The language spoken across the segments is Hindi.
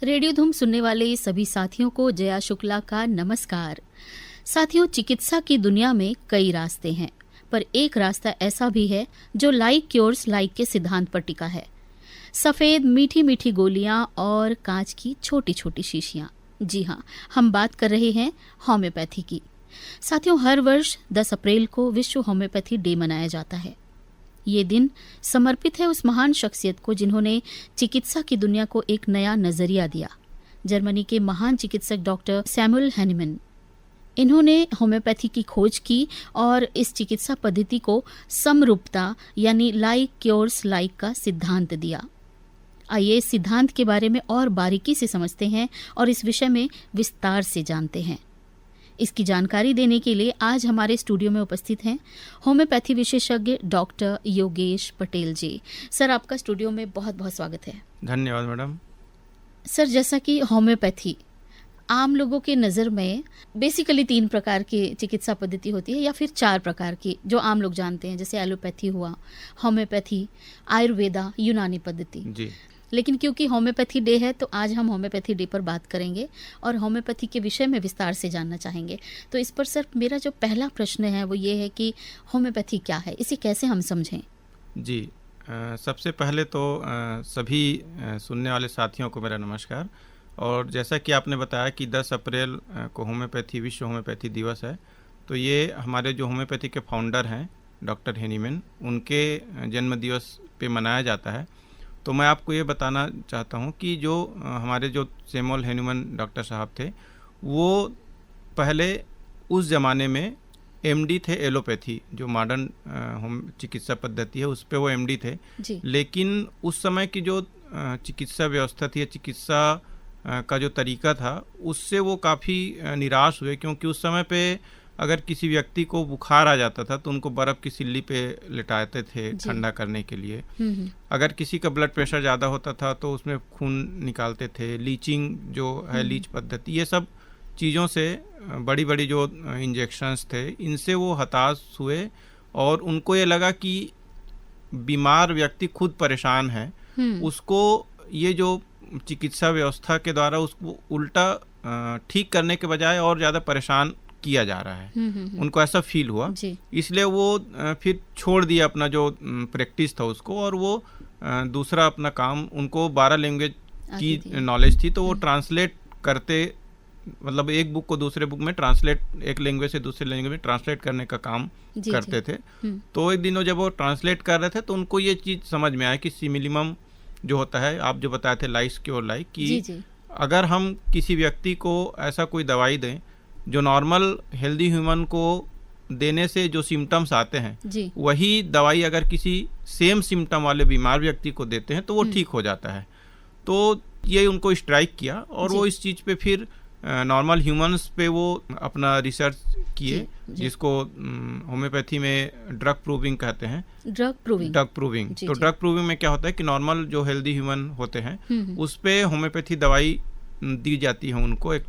रेडियो धूम सुनने वाले सभी साथियों को जया शुक्ला का नमस्कार। साथियों, चिकित्सा की दुनिया में कई रास्ते हैं, पर एक रास्ता ऐसा भी है जो लाइक क्योर्स लाइक के सिद्धांत पर टिका है। सफेद मीठी मीठी गोलियां और कांच की छोटी छोटी शीशियां। जी हाँ, हम बात कर रहे हैं होम्योपैथी की। साथियों, हर वर्ष 10 अप्रैल को विश्व होम्योपैथी डे मनाया जाता है। ये दिन समर्पित है उस महान शख्सियत को जिन्होंने चिकित्सा की दुनिया को एक नया नजरिया दिया। जर्मनी के महान चिकित्सक डॉक्टर सैमुअल हैनीमैन। इन्होंने होम्योपैथी की खोज की और इस चिकित्सा पद्धति को समरूपता यानी लाइक क्योर्स लाइक का सिद्धांत दिया। आइए इस सिद्धांत के बारे में और बारीकी से समझते हैं और इस विषय में विस्तार से जानते हैं। इसकी जानकारी देने के लिए आज हमारे स्टूडियो में उपस्थित हैं होम्योपैथी विशेषज्ञ डॉक्टर योगेश पटेल जी। सर, आपका स्टूडियो में बहुत बहुत स्वागत है। धन्यवाद मैडम। सर, जैसा कि होम्योपैथी आम लोगों के नज़र में बेसिकली 3 प्रकार की चिकित्सा पद्धति होती है या फिर 4 प्रकार की जो आम लोग जानते हैं, जैसे एलोपैथी हुआ, होम्योपैथी, आयुर्वेदा, यूनानी पद्धति जी। लेकिन क्योंकि होम्योपैथी डे है तो आज हम होम्योपैथी डे पर बात करेंगे और होम्योपैथी के विषय में विस्तार से जानना चाहेंगे। तो इस पर सर मेरा जो पहला प्रश्न है वो ये है कि होम्योपैथी क्या है, इसे कैसे हम समझें? जी, सबसे पहले तो सभी सुनने वाले साथियों को मेरा नमस्कार। और जैसा कि आपने बताया कि 10 अप्रैल को होम्योपैथी विश्व होम्योपैथी दिवस है, तो ये हमारे जो होम्योपैथी के फाउंडर हैं डॉक्टर हैनीमैन, उनके जन्म दिवस पे मनाया जाता है। तो मैं आपको ये बताना चाहता हूँ कि जो हमारे जो सैमुअल हैनीमैन डॉक्टर साहब थे, वो पहले उस ज़माने में एमडी थे एलोपैथी, जो मॉडर्न होम चिकित्सा पद्धति है उस पर वो एमडी थे जी। लेकिन उस समय की जो चिकित्सा व्यवस्था थी, चिकित्सा का जो तरीका था, उससे वो काफ़ी निराश हुए, क्योंकि उस समय पे अगर किसी व्यक्ति को बुखार आ जाता था तो उनको बर्फ़ की सिल्ली पे लिटाते थे ठंडा करने के लिए। अगर किसी का ब्लड प्रेशर ज़्यादा होता था तो उसमें खून निकालते थे। लीचिंग जो है, लीच पद्धति, ये सब चीज़ों से बड़ी बड़ी जो इंजेक्शंस थे, इनसे वो हताश हुए और उनको ये लगा कि बीमार व्यक्ति खुद परेशान है, उसको ये जो चिकित्सा व्यवस्था के द्वारा उसको उल्टा ठीक करने के बजाय और ज़्यादा परेशान किया जा रहा है। उनको ऐसा फील हुआ, इसलिए वो फिर छोड़ दिया अपना जो प्रैक्टिस था उसको, और वो दूसरा अपना काम, उनको 12 लैंग्वेज की नॉलेज थी, तो वो ट्रांसलेट करते, मतलब एक बुक को दूसरे बुक में ट्रांसलेट, एक लैंग्वेज से दूसरे लैंग्वेज में ट्रांसलेट करने का काम करते थे। तो एक दिन जब वो ट्रांसलेट कर रहे थे तो उनको ये चीज़ समझ में आया कि सिमिलिमम जो होता है, आप जो बताए थे लाइक क्योर लाइक, कि अगर हम किसी व्यक्ति को ऐसा कोई दवाई दें जो नॉर्मल हेल्दी ह्यूमन को देने से जो सिम्टम्स आते हैं, वही दवाई अगर किसी सेम सिम्टम वाले बीमार व्यक्ति को देते हैं तो वो ठीक हो जाता है। तो ये उनको स्ट्राइक किया और वो इस चीज़ पे फिर नॉर्मल ह्यूमंस पे वो अपना रिसर्च किए, जिसको होम्योपैथी में ड्रग प्रूविंग कहते हैं। Drug proving. तो ड्रग प्रूविंग में क्या होता है कि नॉर्मल जो हेल्दी ह्यूमन होते हैं उस पे होम्योपैथी दवाई दी जाती है उनको एक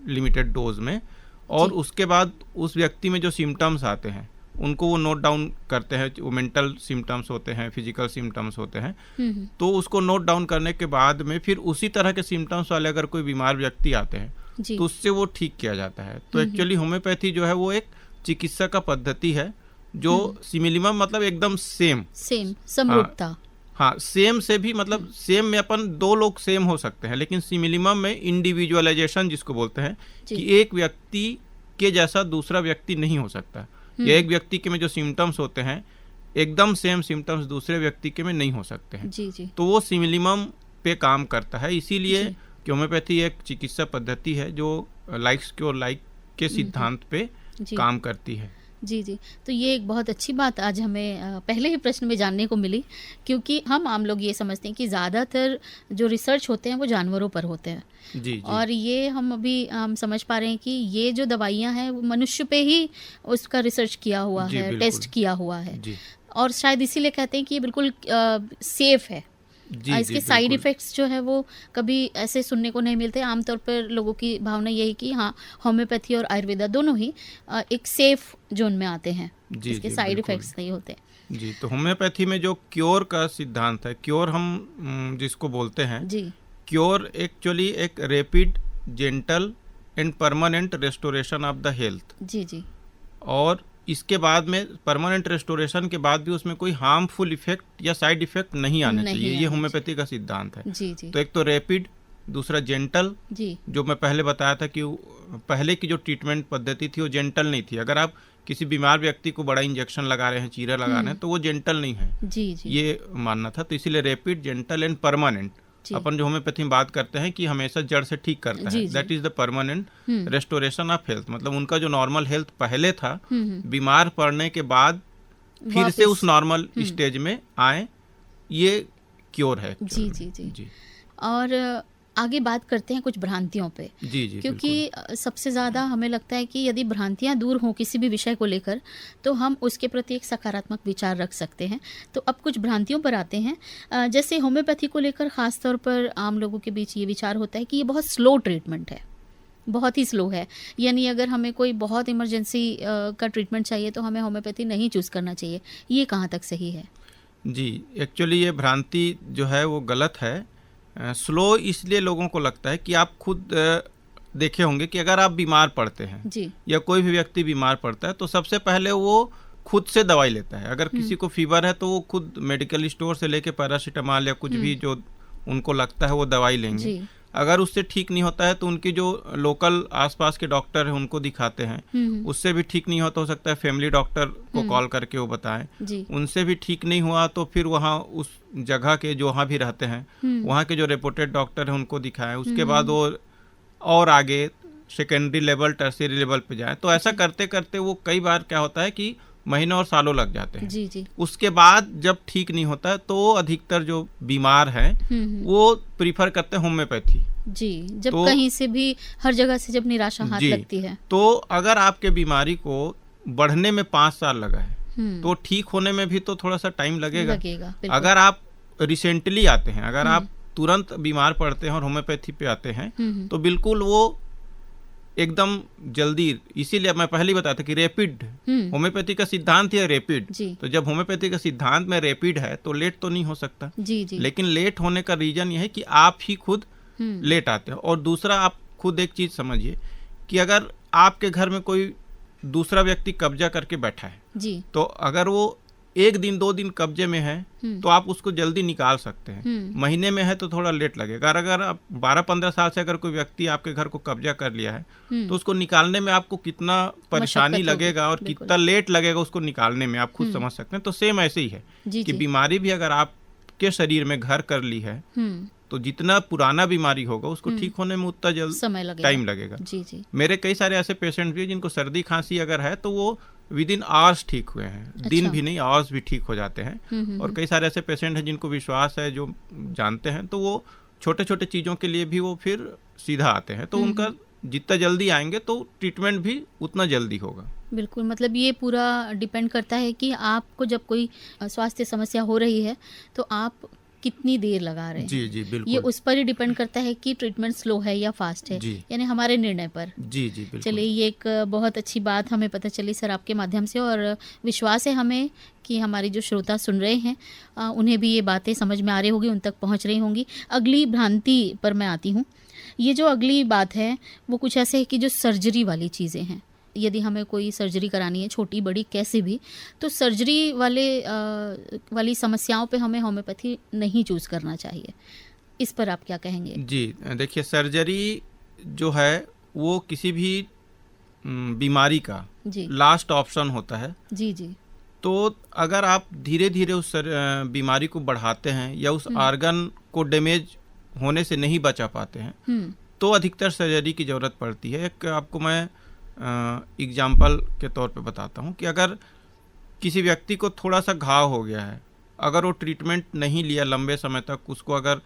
लिमिटेड डोज में, और उसके बाद उस व्यक्ति में जो सिम्टम्स आते हैं उनको वो नोट डाउन करते हैं। वो मेंटल सिम्टम्स होते हैं, फिजिकल सिम्टम्स होते हैं, तो उसको नोट डाउन करने के बाद में फिर उसी तरह के सिम्टम्स वाले अगर कोई बीमार व्यक्ति आते हैं तो उससे वो ठीक किया जाता है। तो एक्चुअली होम्योपैथी जो है वो एक चिकित्सा का पद्धति है जो सिमिलिमम, मतलब एकदम सेम समरूपता। हाँ, सेम से भी, मतलब सेम में अपन 2 लोग सेम हो सकते हैं, लेकिन सिमिलिमम में इंडिविजुअलाइजेशन जिसको बोलते हैं कि एक व्यक्ति के जैसा दूसरा व्यक्ति नहीं हो सकता। या एक व्यक्ति के में जो सिम्टम्स होते हैं एकदम सेम सिम्टम्स दूसरे व्यक्ति के में नहीं हो सकते हैं। तो वो सिमिलिमम पे काम करता है। इसीलिए कि होम्योपैथी एक चिकित्सा पद्धति है जो लाइक क्योर लाइक के सिद्धांत पे काम करती है। जी। तो ये एक बहुत अच्छी बात आज हमें पहले ही प्रश्न में जानने को मिली, क्योंकि हम आम लोग ये समझते हैं कि ज़्यादातर जो रिसर्च होते हैं वो जानवरों पर होते हैं। जी। और ये हम समझ पा रहे हैं कि ये जो दवाइयाँ हैं वो मनुष्य पे ही उसका रिसर्च किया हुआ है, टेस्ट किया हुआ है, और शायद इसीलिए कहते हैं कि ये बिल्कुल सेफ है। इसके साइड इफ़ेक्ट्स जो है वो कभी ऐसे सुनने को नहीं मिलते। आमतौर पर लोगों की भावना यही कि हाँ, होम्योपैथी और आयुर्वेदा दोनों ही एक सेफ जोन में आते हैं, इसके साइड इफ़ेक्ट्स नहीं होते। जी, तो होम्योपैथी में जो क्योर का सिद्धांत है, क्योर हम जिसको बोलते हैं, क्योर एक्चुअली एक rapid, gentle and permanent restoration of the health. जी जी। और इसके बाद में परमानेंट रेस्टोरेशन के बाद भी उसमें कोई हार्मफुल इफेक्ट या साइड इफेक्ट नहीं आने चाहिए, ये होम्योपैथी का सिद्धांत है। जी जी। तो एक तो रैपिड, दूसरा जेंटल। जी। जो मैं पहले बताया था कि पहले की जो ट्रीटमेंट पद्धति थी वो जेंटल नहीं थी। अगर आप किसी बीमार व्यक्ति को बड़ा इंजेक्शन लगा रहे हैं, चीरा लगा रहे हैं, तो वो जेंटल नहीं है। जी जी। ये मानना था। तो इसीलिए रैपिड, जेंटल एंड परमानेंट। अपन जो होम्योपैथी में बात करते हैं कि हमेशा जड़ से ठीक करता है, that is the permanent restoration of health. मतलब उनका जो नॉर्मल हेल्थ पहले था, बीमार पड़ने के बाद फिर से उस नॉर्मल स्टेज में आए, ये क्योर है। जी जी जी जी। और आगे बात करते हैं कुछ भ्रांतियों पे। जी जी। क्योंकि सबसे ज़्यादा हमें लगता है कि यदि भ्रांतियां दूर हों किसी भी विषय को लेकर तो हम उसके प्रति एक सकारात्मक विचार रख सकते हैं। तो अब कुछ भ्रांतियों पर आते हैं। जैसे होम्योपैथी को लेकर ख़ास तौर पर आम लोगों के बीच ये विचार होता है कि ये बहुत स्लो ट्रीटमेंट है, बहुत ही स्लो है। यानी अगर हमें कोई बहुत इमरजेंसी का ट्रीटमेंट चाहिए तो हमें होम्योपैथी नहीं चूज़ करना चाहिए। ये कहाँ तक सही है? जी, एक्चुअली ये भ्रांति जो है वो गलत है। स्लो इसलिए लोगों को लगता है कि आप खुद देखे होंगे कि अगर आप बीमार पड़ते हैं जी। या कोई भी व्यक्ति बीमार पड़ता है तो सबसे पहले वो खुद से दवाई लेता है। अगर किसी को फीवर है तो वो खुद मेडिकल स्टोर से लेके पैरासीटामॉल या कुछ भी जो उनको लगता है वो दवाई लेंगे। अगर उससे ठीक नहीं होता है तो उनकी जो लोकल आसपास के डॉक्टर हैं उनको दिखाते हैं। उससे भी ठीक नहीं होता, हो सकता है फैमिली डॉक्टर को कॉल करके वो बताएं। उनसे भी ठीक नहीं हुआ तो फिर वहाँ उस जगह के जो वहाँ भी रहते हैं वहाँ के जो रिपोर्टेड डॉक्टर हैं उनको दिखाएं। उसके बाद वो और आगे सेकेंडरी लेवल, टर्शियरी लेवल पे जाएं। तो ऐसा करते करते वो कई बार क्या होता है कि महीनों और सालों लग जाते हैं। जी जी। उसके बाद जब ठीक नहीं होता तो अधिकतर जो बीमार हैं वो प्रीफर करते हैं होम्योपैथी। जी, जब तो, कहीं से भी हर जगह से जब निराशा हाथ लगती है। तो अगर आपके बीमारी को बढ़ने में 5 साल लगा है तो ठीक होने में भी तो थोड़ा सा टाइम लगेगा। अगर आप रिसेंटली आते हैं, अगर आप तुरंत बीमार पड़ते हैं और होम्योपैथी पे आते हैं तो बिल्कुल वो एकदम जल्दी, इसीलिए मैं पहले ही बताया था कि रैपिड, होम्योपैथी का सिद्धांत है रैपिड। तो जब होम्योपैथी का सिद्धांत में रैपिड है तो लेट तो नहीं हो सकता। जी जी। लेकिन लेट होने का रीजन यह है कि आप ही खुद लेट आते हो। और दूसरा, आप खुद एक चीज समझिए कि अगर आपके घर में कोई दूसरा व्यक्ति कब्जा करके बैठा है जी, तो अगर वो 1 दिन 2 दिन कब्जे में है तो आप उसको जल्दी निकाल सकते हैं। महीने में है तो थोड़ा लेट लगेगा। अगर आप 12-15 साल से अगर कोई व्यक्ति आपके घर को कब्जा कर लिया है तो उसको निकालने में आपको कितना परेशानी लगेगा और कितना लेट लगेगा उसको निकालने में, आप खुद समझ सकते हैं। तो सेम ऐसे ही है कि बीमारी भी अगर आपके शरीर में घर कर ली है तो जितना पुराना बीमारी होगा उसको ठीक होने में उतना जल्द टाइम लगेगा। जी जी। मेरे कई सारे ऐसे पेशेंट भी जिनको सर्दी खांसी अगर है तो वो विद इन आवर्स ठीक हुए हैं। अच्छा। दिन भी नहीं, आवर्स भी ठीक हो जाते हैं। और कई सारे ऐसे पेशेंट हैं जिनको विश्वास है, जो जानते हैं, तो वो छोटे छोटे चीज़ों के लिए भी वो फिर सीधा आते हैं। तो उनका जितना जल्दी आएंगे तो ट्रीटमेंट भी उतना जल्दी होगा। बिल्कुल, मतलब ये पूरा डिपेंड करता है कि आपको जब कोई स्वास्थ्य समस्या हो रही है तो आप कितनी देर लगा रहे हैं। जी जी, बिल्कुल। ये उस पर ही डिपेंड करता है कि ट्रीटमेंट स्लो है या फास्ट है, यानी हमारे निर्णय पर। जी जी, बिल्कुल। चलिए, ये एक बहुत अच्छी बात हमें पता चली सर आपके माध्यम से, और विश्वास है हमें कि हमारे जो श्रोता सुन रहे हैं उन्हें भी ये बातें समझ में आ रही होगी, उन तक पहुंच रही होंगी। अगली भ्रांति पर मैं आती हूँ। ये जो अगली बात है वो कुछ ऐसे है कि जो सर्जरी वाली चीज़ें हैं, यदि हमें कोई सर्जरी करानी है, छोटी बड़ी कैसे भी, तो सर्जरी वाली समस्याओं पे हमें होम्योपैथी नहीं चूज़ करना चाहिए। इस पर आप क्या कहेंगे? जी, देखिए, सर्जरी जो है वो किसी भी बीमारी का लास्ट ऑप्शन होता है। जी जी। तो अगर आप धीरे धीरे उस बीमारी को बढ़ाते हैं या उस आर्गन को डैमेज होने से नहीं बचा पाते हैं तो अधिकतर सर्जरी की ज़रूरत पड़ती है। एक आपको मैं एग्जाम्पल के तौर पे बताता हूँ कि अगर किसी व्यक्ति को थोड़ा सा घाव हो गया है, अगर वो ट्रीटमेंट नहीं लिया लंबे समय तक, उसको अगर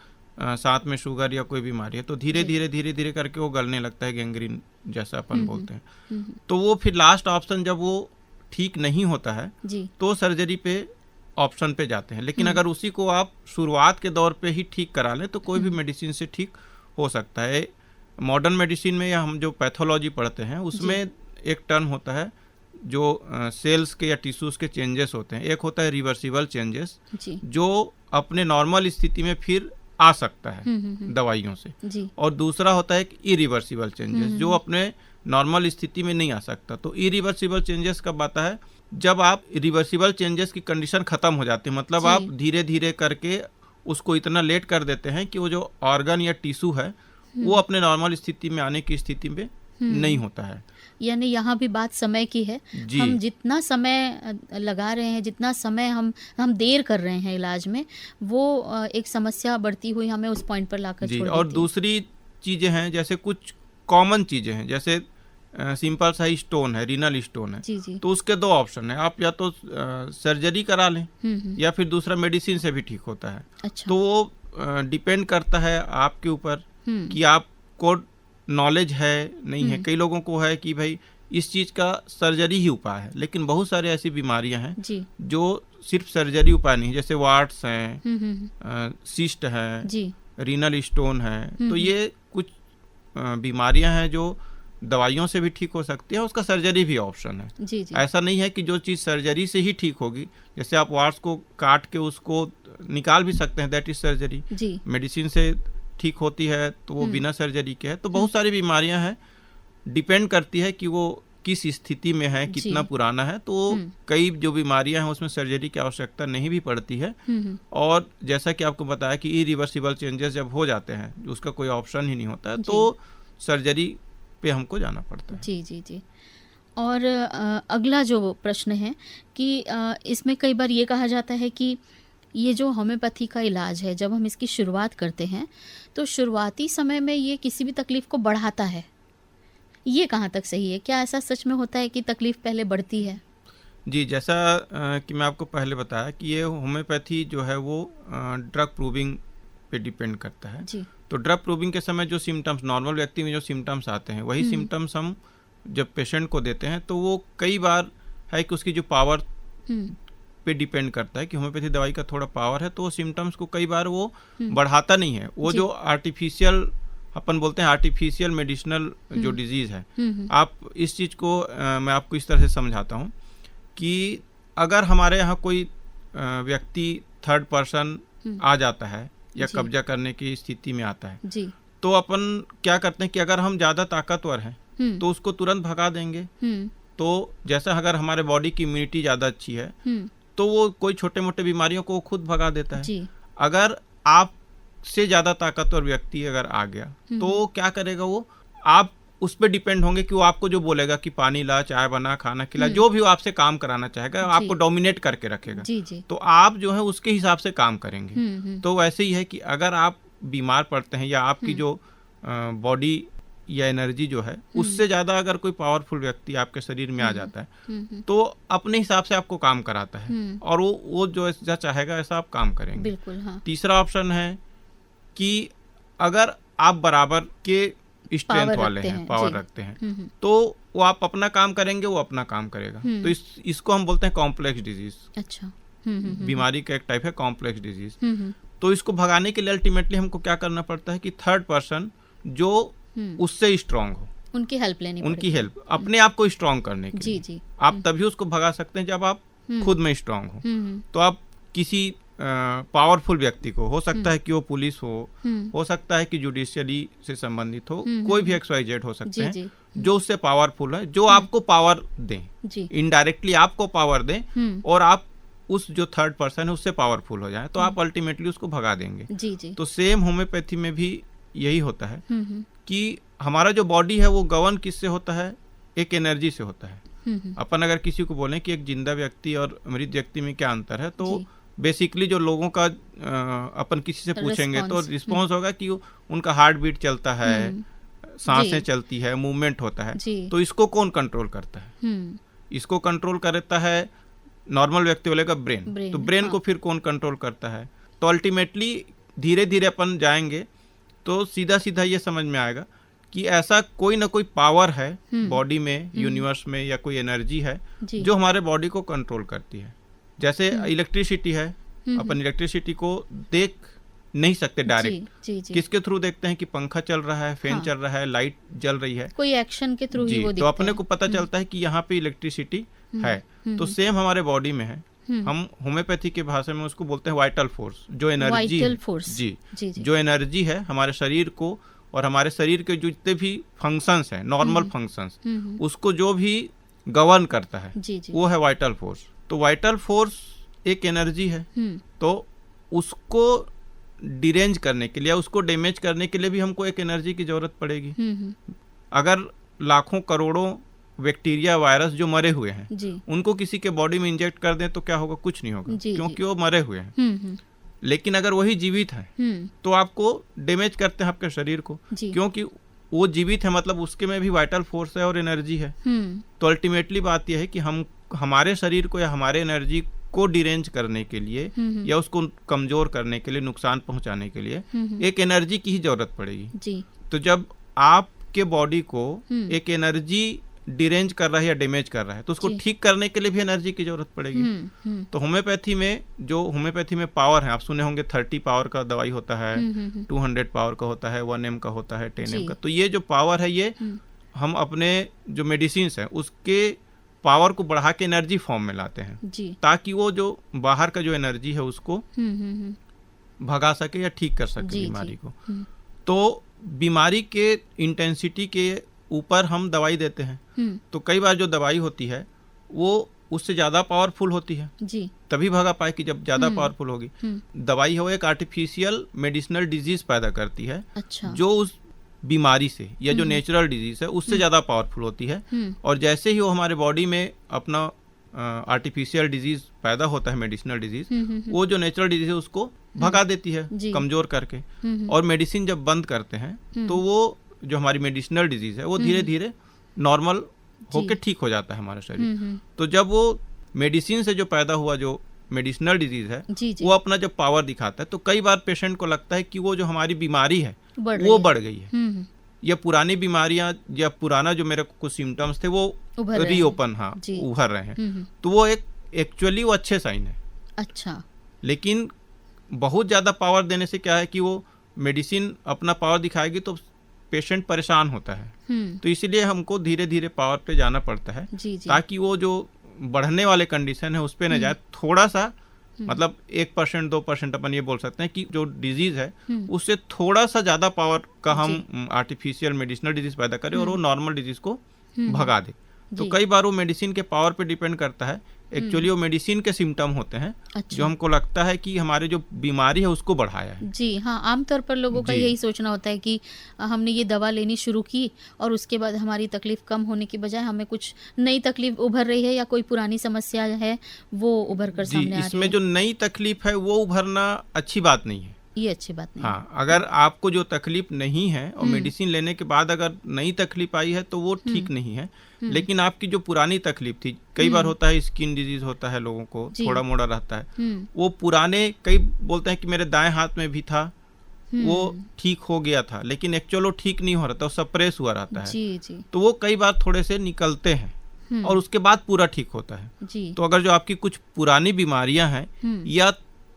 साथ में शुगर या कोई बीमारी है तो धीरे धीरे करके वो गलने लगता है, गैंग्रीन जैसा अपन बोलते हैं। तो वो फिर लास्ट ऑप्शन जब वो ठीक नहीं होता है तो सर्जरी पे ऑप्शन पे जाते हैं। लेकिन अगर उसी को आप शुरुआत के दौर पे ही ठीक करा लें तो कोई भी मेडिसिन से ठीक हो सकता है। मॉडर्न मेडिसिन में या हम जो पैथोलॉजी पढ़ते हैं उसमें एक टर्म होता है जो सेल्स के या टिश्यूज के चेंजेस होते हैं। एक होता है रिवर्सिबल चेंजेस, जो अपने नॉर्मल स्थिति में फिर आ सकता है दवाइयों से जी। और दूसरा होता है इरिवर्सिबल चेंजेस जो अपने नॉर्मल स्थिति में नहीं आ सकता। तो इरिवर्सिबल चेंजेस कब आता है? जब आप रिवर्सिबल चेंजेस की कंडीशन खत्म हो जाती है, मतलब आप धीरे धीरे करके उसको इतना लेट कर देते हैं कि वो जो ऑर्गन या टिश्यू है वो अपने नॉर्मल स्थिति में आने की स्थिति में नहीं होता है। यानी यहाँ भी बात समय की है। हम जितना समय लगा रहे हैं, जितना समय हम देर कर रहे हैं इलाज में, वो एक समस्या बढ़ती हुई हमें उस पॉइंट पर लाकर छोड़ देती है। और दूसरी चीजें हैं, जैसे कुछ कॉमन चीजें हैं, जैसे सिंपल सा ही स्टोन है, रीनल स्टोन है, जी। तो उसके दो ऑप्शन है, आप या तो सर्जरी करा लें या फिर दूसरा मेडिसिन से भी ठीक होता है। अच्छा। तो वो डिपेंड करता है आपके ऊपर कि आपको नॉलेज है नहीं है। कई लोगों को है कि भाई इस चीज का सर्जरी ही उपाय है, लेकिन बहुत सारे ऐसी बीमारियां हैं जो सिर्फ सर्जरी उपाय नहीं, जैसे वार्ट्स हैं, सिस्ट है, रीनल स्टोन है। तो ये कुछ बीमारियां हैं जो दवाइयों से भी ठीक हो सकती है, उसका सर्जरी भी ऑप्शन है। जी। ऐसा नहीं है कि जो चीज़ सर्जरी से ही ठीक होगी, जैसे आप वार्ड्स को काट के उसको निकाल भी सकते हैं, दैट इज सर्जरी। मेडिसिन से ठीक होती है तो वो बिना सर्जरी के है। तो बहुत सारी बीमारियां हैं, डिपेंड करती है कि वो किस स्थिति में है, कितना पुराना है। तो कई जो बीमारियां हैं उसमें सर्जरी की आवश्यकता नहीं भी पड़ती है। और जैसा कि आपको बताया कि इरिवर्सिबल चेंजेस जब हो जाते हैं, उसका कोई ऑप्शन ही नहीं होता है, तो सर्जरी पे हमको जाना पड़ता है। जी। और अगला जो प्रश्न है कि इसमें कई बार ये कहा जाता है कि ये जो होम्योपैथी का इलाज है, जब हम इसकी शुरुआत करते हैं तो शुरुआती समय में ये किसी भी तकलीफ को बढ़ाता है। ये कहाँ तक सही है? क्या ऐसा सच में होता है कि तकलीफ पहले बढ़ती है? जी, जैसा कि मैं आपको पहले बताया कि ये होम्योपैथी जो है वो ड्रग प्रूविंग पे डिपेंड करता है जी। तो ड्रग प्रूविंग के समय जो सिम्टम्स नॉर्मल व्यक्ति में जो सिम्टम्स आते हैं, वही सिम्टम्स हम जब पेशेंट को देते हैं तो वो कई बार है कि उसकी जो पावर पे डिपेंड करता है कि होम्योपैथी दवाई का थोड़ा पावर है, तो वो सिम्टम्स को कई बार वो बढ़ाता नहीं है। वो जो आर्टिफिशियल अपन बोलते हैं आर्टिफिशियल मेडिसिनल जो डिजीज है, आप इस चीज को मैं आपको इस तरह से समझाता हूँ कि अगर हमारे यहाँ कोई व्यक्ति थर्ड पर्सन आ जाता है या कब्जा करने की स्थिति में आता है जी। तो अपन क्या करते हैं कि अगर हम ज्यादा ताकतवर हैं तो उसको तुरंत भगा देंगे। तो जैसा अगर हमारे बॉडी की इम्यूनिटी ज्यादा अच्छी है तो वो कोई छोटे मोटे बीमारियों को खुद भगा देता है जी। अगर आप से ज्यादा ताकतवर व्यक्ति अगर आ गया तो क्या करेगा, वो आप उस पर डिपेंड होंगे कि वो आपको जो बोलेगा कि पानी ला, चाय बना, खाना खिला, जो भी वो आपसे काम कराना चाहेगा, आपको डोमिनेट करके रखेगा। जी। तो आप जो है उसके हिसाब से काम करेंगे। तो वैसे ही है कि अगर आप बीमार पड़ते हैं या आपकी जो बॉडी या एनर्जी जो है उससे ज्यादा अगर कोई पावरफुल व्यक्ति आपके शरीर में आ जाता है तो अपने हिसाब से आपको काम कराता है और वो जो चाहेगा ऐसा आप काम करेंगे। बिल्कुल, हाँ। तीसरा ऑप्शन है कि अगर आप बराबर के स्ट्रेंथ वाले हैं, पावर रखते हैं, तो वो आप अपना काम करेंगे, वो अपना काम करेगा। तो इसको हम बोलते हैं कॉम्प्लेक्स डिजीज। अच्छा। बीमारी का एक टाइप है कॉम्प्लेक्स डिजीज। तो इसको भगाने के लिए अल्टीमेटली हमको क्या करना पड़ता है कि थर्ड पर्सन जो उससे स्ट्रांग हो, उनकी हेल्प लेनी पड़ेगी। उनकी हेल्प अपने आप को स्ट्रांग करने के लिए। जी। आप तभी उसको भगा सकते हैं जब आप खुद में स्ट्रांग हो। तो आप किसी पावरफुल व्यक्ति को, हो सकता है कि वो पुलिस हो सकता है कि जुडिशियरी से संबंधित हो, कोई भी XYZ हो सकते हैं, जो उससे पावरफुल है, जो आपको पावर दें, इनडायरेक्टली आपको पावर दें और आप उस जो थर्ड पर्सन है उससे पावरफुल हो जाए, तो आप अल्टीमेटली उसको भगा देंगे। जी। तो सेम होम्योपैथी में भी यही होता है कि हमारा जो बॉडी है वो गवर्न किससे होता है, एक एनर्जी से होता है। अपन अगर किसी को बोलें कि एक जिंदा व्यक्ति और मृत व्यक्ति में क्या अंतर है, तो बेसिकली जो लोगों का अपन किसी से पूछेंगे तो रिस्पॉन्स होगा कि उनका हार्ट बीट चलता है, सांसें चलती है, मूवमेंट होता है। तो इसको कौन कंट्रोल करता है? इसको कंट्रोल करता है नॉर्मल व्यक्ति बोलेगा ब्रेन। तो ब्रेन को फिर कौन कंट्रोल करता है? तो अल्टीमेटली धीरे धीरे अपन जाएंगे तो सीधा सीधा ये समझ में आएगा कि ऐसा कोई ना कोई पावर है बॉडी में, यूनिवर्स में, या कोई एनर्जी है जो हमारे बॉडी को कंट्रोल करती है। जैसे इलेक्ट्रिसिटी है, अपन इलेक्ट्रिसिटी को देख नहीं सकते डायरेक्ट। किसके थ्रू देखते हैं कि पंखा चल रहा है, फैन चल रहा है, लाइट जल रही है, कोई एक्शन के थ्रू ही वो तो अपने को पता चलता है कि यहाँ पे इलेक्ट्रिसिटी है। तो सेम हमारे बॉडी में है हम होम्योपैथी के भाषा में उसको बोलते हैं वाइटल फोर्स, जो एनर्जी वाइटल फोर्स जी, जो एनर्जी है हमारे शरीर को और हमारे शरीर के जितने भी फंक्शंस हैं, नॉर्मल फंक्शंस, उसको जो भी गवर्न करता है वो है वाइटल फोर्स। तो वाइटल फोर्स एक एनर्जी है, तो उसको डिरेंज करने के लिए, उसको डैमेज करने के लिए भी हमको एक एनर्जी की जरूरत पड़ेगी। अगर लाखों करोड़ों बैक्टीरिया वायरस जो मरे हुए हैं उनको किसी के बॉडी में इंजेक्ट कर दें तो क्या होगा? कुछ नहीं होगा, क्योंकि वो मरे हुए हैं। लेकिन अगर वही जीवित है तो आपको डैमेज करते हैं आपके शरीर को, क्योंकि वो जीवित है, मतलब उसके में भी वाइटल फोर्स है और एनर्जी है। तो अल्टीमेटली बात यह है कि हम हमारे शरीर को या हमारे एनर्जी को डिरेंज करने के लिए या उसको कमजोर करने के लिए, नुकसान पहुंचाने के लिए एक एनर्जी की ही जरूरत पड़ेगी। तो जब आपके बॉडी को एक एनर्जी डिरेंज कर रहा है या डैमेज कर रहा है तो उसको ठीक करने के लिए भी एनर्जी की जरूरत पड़ेगी। तो होम्योपैथी में पावर है, आप सुने होंगे 30 पावर का दवाई होता है, 200 पावर का होता है, 1 m का होता है, 10 m का। तो ये जो पावर है ये हम अपने जो मेडिसिन है उसके पावर को बढ़ा के एनर्जी फॉर्म में लाते हैं, ताकि वो जो बाहर का जो एनर्जी है उसको भगा सके या ठीक कर सके बीमारी को। तो बीमारी के इंटेंसिटी के ऊपर हम दवाई देते हैं। तो कई बार जो दवाई होती है वो उससे ज्यादा पावरफुल होती है, तभी भगा पाए कि जब ज्यादा पावरफुल होगी। दवाई है वो एक आर्टिफिशियल मेडिसिनल डिजीज पैदा करती है, जो उस बीमारी से या जो नेचुरल डिजीज है उससे ज्यादा पावरफुल होती है। और जैसे ही वो हमारे बॉडी में अपना आर्टिफिशियल डिजीज पैदा होता है, मेडिसिनल डिजीज, वो जो नेचुरल डिजीज है उसको भगा देती है कमजोर करके। और मेडिसिन जब बंद करते हैं तो वो जो हमारी मेडिसिनल डिजीज है वो धीरे धीरे नॉर्मल होके ठीक हो जाता है हमारा शरीर। तो जब वो मेडिसिन से जो पैदा हुआ जो मेडिसिनल डिजीज है वो अपना जब पावर दिखाता है तो कई बार पेशेंट को लगता है कि वो जो हमारी बीमारी है वो बढ़ गई है, या पुरानी बीमारियां या पुराना जो मेरे कुछ सिम्टम्स थे वो रीओपन उभर रहे हैं। तो वो एक एक्चुअली वो अच्छे साइन है। अच्छा, लेकिन बहुत ज्यादा पावर देने से क्या है कि वो मेडिसिन अपना पावर दिखाएगी तो पेशेंट परेशान होता है। तो इसीलिए हमको धीरे धीरे पावर पे जाना पड़ता है, ताकि वो जो बढ़ने वाले कंडीशन है उस पे न जाए। थोड़ा सा मतलब 1% 2% अपन ये बोल सकते हैं कि जो डिजीज है उससे थोड़ा सा ज्यादा पावर का हम आर्टिफिशियल मेडिसिनल डिजीज पैदा करें और वो नॉर्मल डिजीज को भगा दे। तो कई बार वो मेडिसिन के पावर पे डिपेंड करता है। एक्चुअली वो मेडिसिन के सिम्टम होते हैं जो हमको लगता है कि हमारे जो बीमारी है उसको बढ़ाया है। जी हाँ, आमतौर पर लोगों का यही सोचना होता है कि हमने ये दवा लेनी शुरू की और उसके बाद हमारी तकलीफ कम होने की बजाय हमें कुछ नई तकलीफ उभर रही है या कोई पुरानी समस्या है वो उभर कर सामने आ रही है। इसमें जो नई तकलीफ है वो उभरना अच्छी बात नहीं है, ये अच्छी बात नहीं। हाँ, अगर आपको जो तकलीफ नहीं है और मेडिसिन लेने के बाद अगर नई तकलीफ आई है तो वो ठीक नहीं है। लेकिन आपकी जो पुरानी तकलीफ थी, कई बार होता है स्किन डिजीज होता है, लोगों को थोड़ा मोड़ा रहता है, वो पुराने कई बोलते हैं कि मेरे दाएं हाथ में भी था वो ठीक हो गया था, लेकिन एक्चुअल वो ठीक नहीं हो रहा था, वो सप्रेस हुआ रहता है। तो वो कई बार थोड़े से निकलते हैं और उसके बाद पूरा ठीक होता है। तो अगर जो आपकी कुछ पुरानी बीमारियां हैं या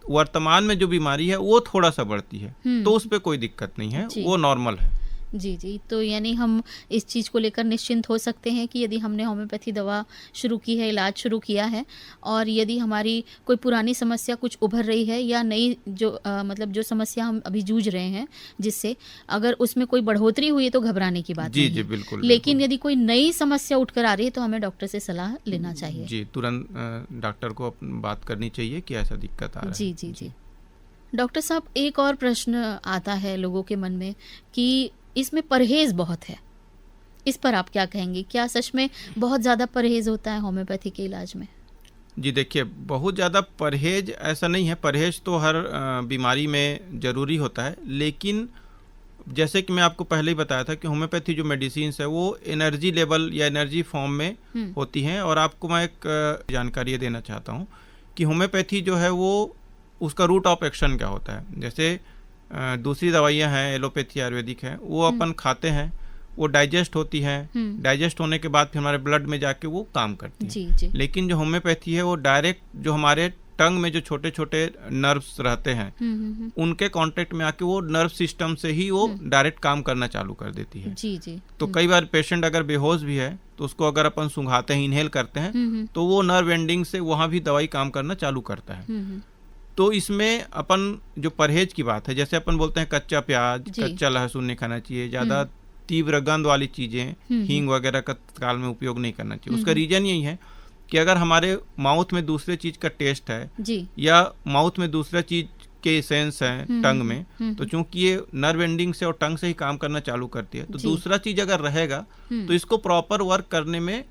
वर्तमान में जो बीमारी है वो थोड़ा सा बढ़ती है तो उस पे कोई दिक्कत नहीं है, वो नॉर्मल है। जी, तो यानी हम इस चीज़ को लेकर निश्चिंत हो सकते हैं कि यदि हमने होम्योपैथी दवा शुरू की है, इलाज शुरू किया है, और यदि हमारी कोई पुरानी समस्या कुछ उभर रही है या नई जो मतलब जो समस्या हम अभी जूझ रहे हैं जिससे अगर उसमें कोई बढ़ोतरी हुई है तो घबराने की बात नहीं है। बिल्कुल। लेकिन यदि कोई नई समस्या उठकर आ रही है तो हमें डॉक्टर से सलाह लेना चाहिए। जी, तुरंत डॉक्टर को बात करनी चाहिए कि ऐसा दिक्कत आ रहा है। जी। डॉक्टर साहब, एक और प्रश्न आता है लोगों के मन में कि इसमें परहेज बहुत है, इस पर आप क्या कहेंगे? क्या सच में बहुत ज़्यादा परहेज होता है होम्योपैथी के इलाज में? जी देखिए, बहुत ज़्यादा परहेज ऐसा नहीं है, परहेज तो हर बीमारी में ज़रूरी होता है। लेकिन जैसे कि मैं आपको पहले ही बताया था कि होम्योपैथी जो मेडिसिन है वो एनर्जी लेवल या एनर्जी फॉर्म में होती हैं। और आपको मैं एक जानकारी देना चाहता हूँ कि होम्योपैथी जो है वो उसका रूट ऑफ एक्शन क्या होता है। जैसे दूसरी दवाइयाँ हैं, एलोपैथी आयुर्वेदिक है, वो अपन खाते हैं, वो डाइजेस्ट होती हैं, डाइजेस्ट होने के बाद फिर हमारे ब्लड में जाके वो काम करती है। लेकिन जो होम्योपैथी है वो डायरेक्ट जो हमारे टंग में जो छोटे छोटे नर्व्स रहते हैं उनके कांटेक्ट में आके वो नर्व सिस्टम से ही वो डायरेक्ट काम करना चालू कर देती है। जी जी। तो कई बार पेशेंट अगर बेहोश भी है तो उसको अगर अपन सूंघाते हैं, इनहेल करते हैं, तो वो नर्व एंडिंग से वहाँ भी दवाई काम करना चालू करता है। तो इसमें अपन जो परहेज की बात है, जैसे अपन बोलते हैं कच्चा प्याज, कच्चा लहसुन नहीं खाना चाहिए, ज्यादा तीव्र गंध वाली चीजें, हींग वगैरह का तत्काल में उपयोग नहीं करना चाहिए। उसका रीजन यही है कि अगर हमारे माउथ में दूसरे चीज का टेस्ट है या माउथ में दूसरा चीज के सेंस है टंग में, तो चूंकि ये नर्व एंडिंग से और टंग से ही काम करना चालू करती है, तो दूसरा चीज अगर रहेगा तो इसको प्रॉपर वर्क करने में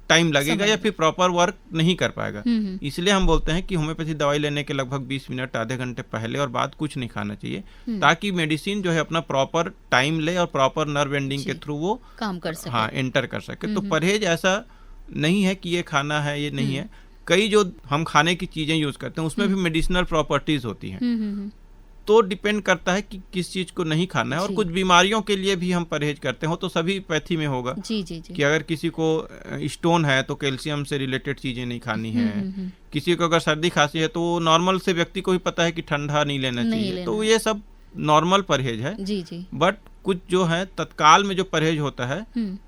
टाइम लगेगा या फिर प्रॉपर वर्क नहीं कर पाएगा। इसलिए हम बोलते हैं कि होम्योपैथी दवाई लेने के लगभग 20 मिनट आधे घंटे पहले और बाद कुछ नहीं खाना चाहिए, ताकि मेडिसिन जो है अपना प्रॉपर टाइम ले और प्रॉपर नर्व एंडिंग के थ्रू वो काम कर सके, हाँ एंटर कर सके। तो परहेज ऐसा नहीं है कि ये खाना है ये नहीं है। कई जो हम खाने की चीजें यूज करते हैं उसमें भी मेडिसिनल प्रॉपर्टीज होती हैं, तो डिपेंड करता है कि किस चीज को नहीं खाना है। और कुछ बीमारियों के लिए भी हम परहेज करते हैं, तो सभी पैथी में होगा जी जी जी। कि अगर किसी को स्टोन है तो कैल्शियम से रिलेटेड चीजें नहीं खानी है। किसी को अगर सर्दी खांसी है तो नॉर्मल से व्यक्ति को भी पता है कि ठंडा नहीं लेना चाहिए। तो ये सब नॉर्मल परहेज है जी जी। बट कुछ जो है तत्काल में जो परहेज होता है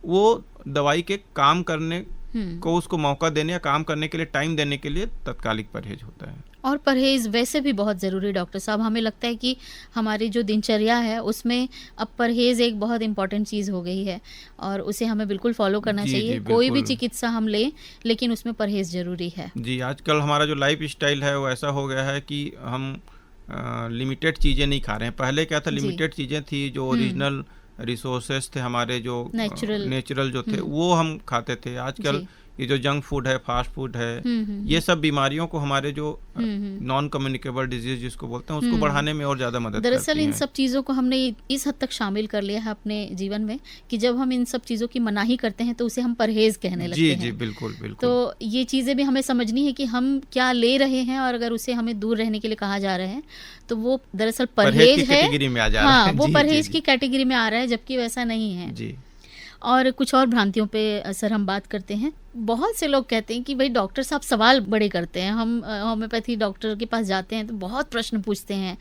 वो दवाई के काम करने को उसको मौका देने या काम करने के लिए टाइम देने के लिए तत्कालिक परहेज होता है। और परहेज वैसे भी बहुत ज़रूरी है डॉक्टर साहब। हमें लगता है कि हमारी जो दिनचर्या है उसमें अब परहेज एक बहुत इंपॉर्टेंट चीज़ हो गई है और उसे हमें बिल्कुल फॉलो करना चाहिए। कोई भी चिकित्सा हम लें लेकिन उसमें परहेज ज़रूरी है। जी, आजकल हमारा जो लाइफ स्टाइल है वो ऐसा हो गया है कि हम लिमिटेड चीज़ें नहीं खा रहे हैं। पहले क्या था, लिमिटेड चीज़ें थी, जो ओरिजिनल रिसोर्सेज थे हमारे, जो नेचुरल जो थे वो हम खाते थे। आजकल ये जो जंक फूड है, फास्ट फूड है, ये सब बीमारियों को, हमारे जो नॉन कम्युनिकेबल डिजीज जिसको बोलते हैं, उसको बढ़ाने में और ज्यादा मदद करती है। दरअसल इन सब चीज़ों को हमने इस हद तक शामिल कर लिया है अपने जीवन में कि जब हम इन सब चीज़ों की मनाही करते हैं तो उसे हम परहेज कहने लगते हैं। जी बिल्कुल बिल्कुल। तो ये चीज़ें भी हमें समझनी है कि हम क्या ले रहे हैं और अगर उसे हमें दूर रहने के लिए कहा जा रहा है तो वो दरअसल परहेज है, कैटेगरी में आ जा रहा है। वो परहेज की कैटेगरी में आ रहा है, जबकि वैसा नहीं है जी। और कुछ और भ्रांतियों पे सर हम बात करते हैं। बहुत से लोग कहते हैं कि भाई डॉक्टर साहब सवाल बड़े करते हैं, हम होम्योपैथी डॉक्टर के पास जाते हैं तो बहुत प्रश्न पूछते हैं,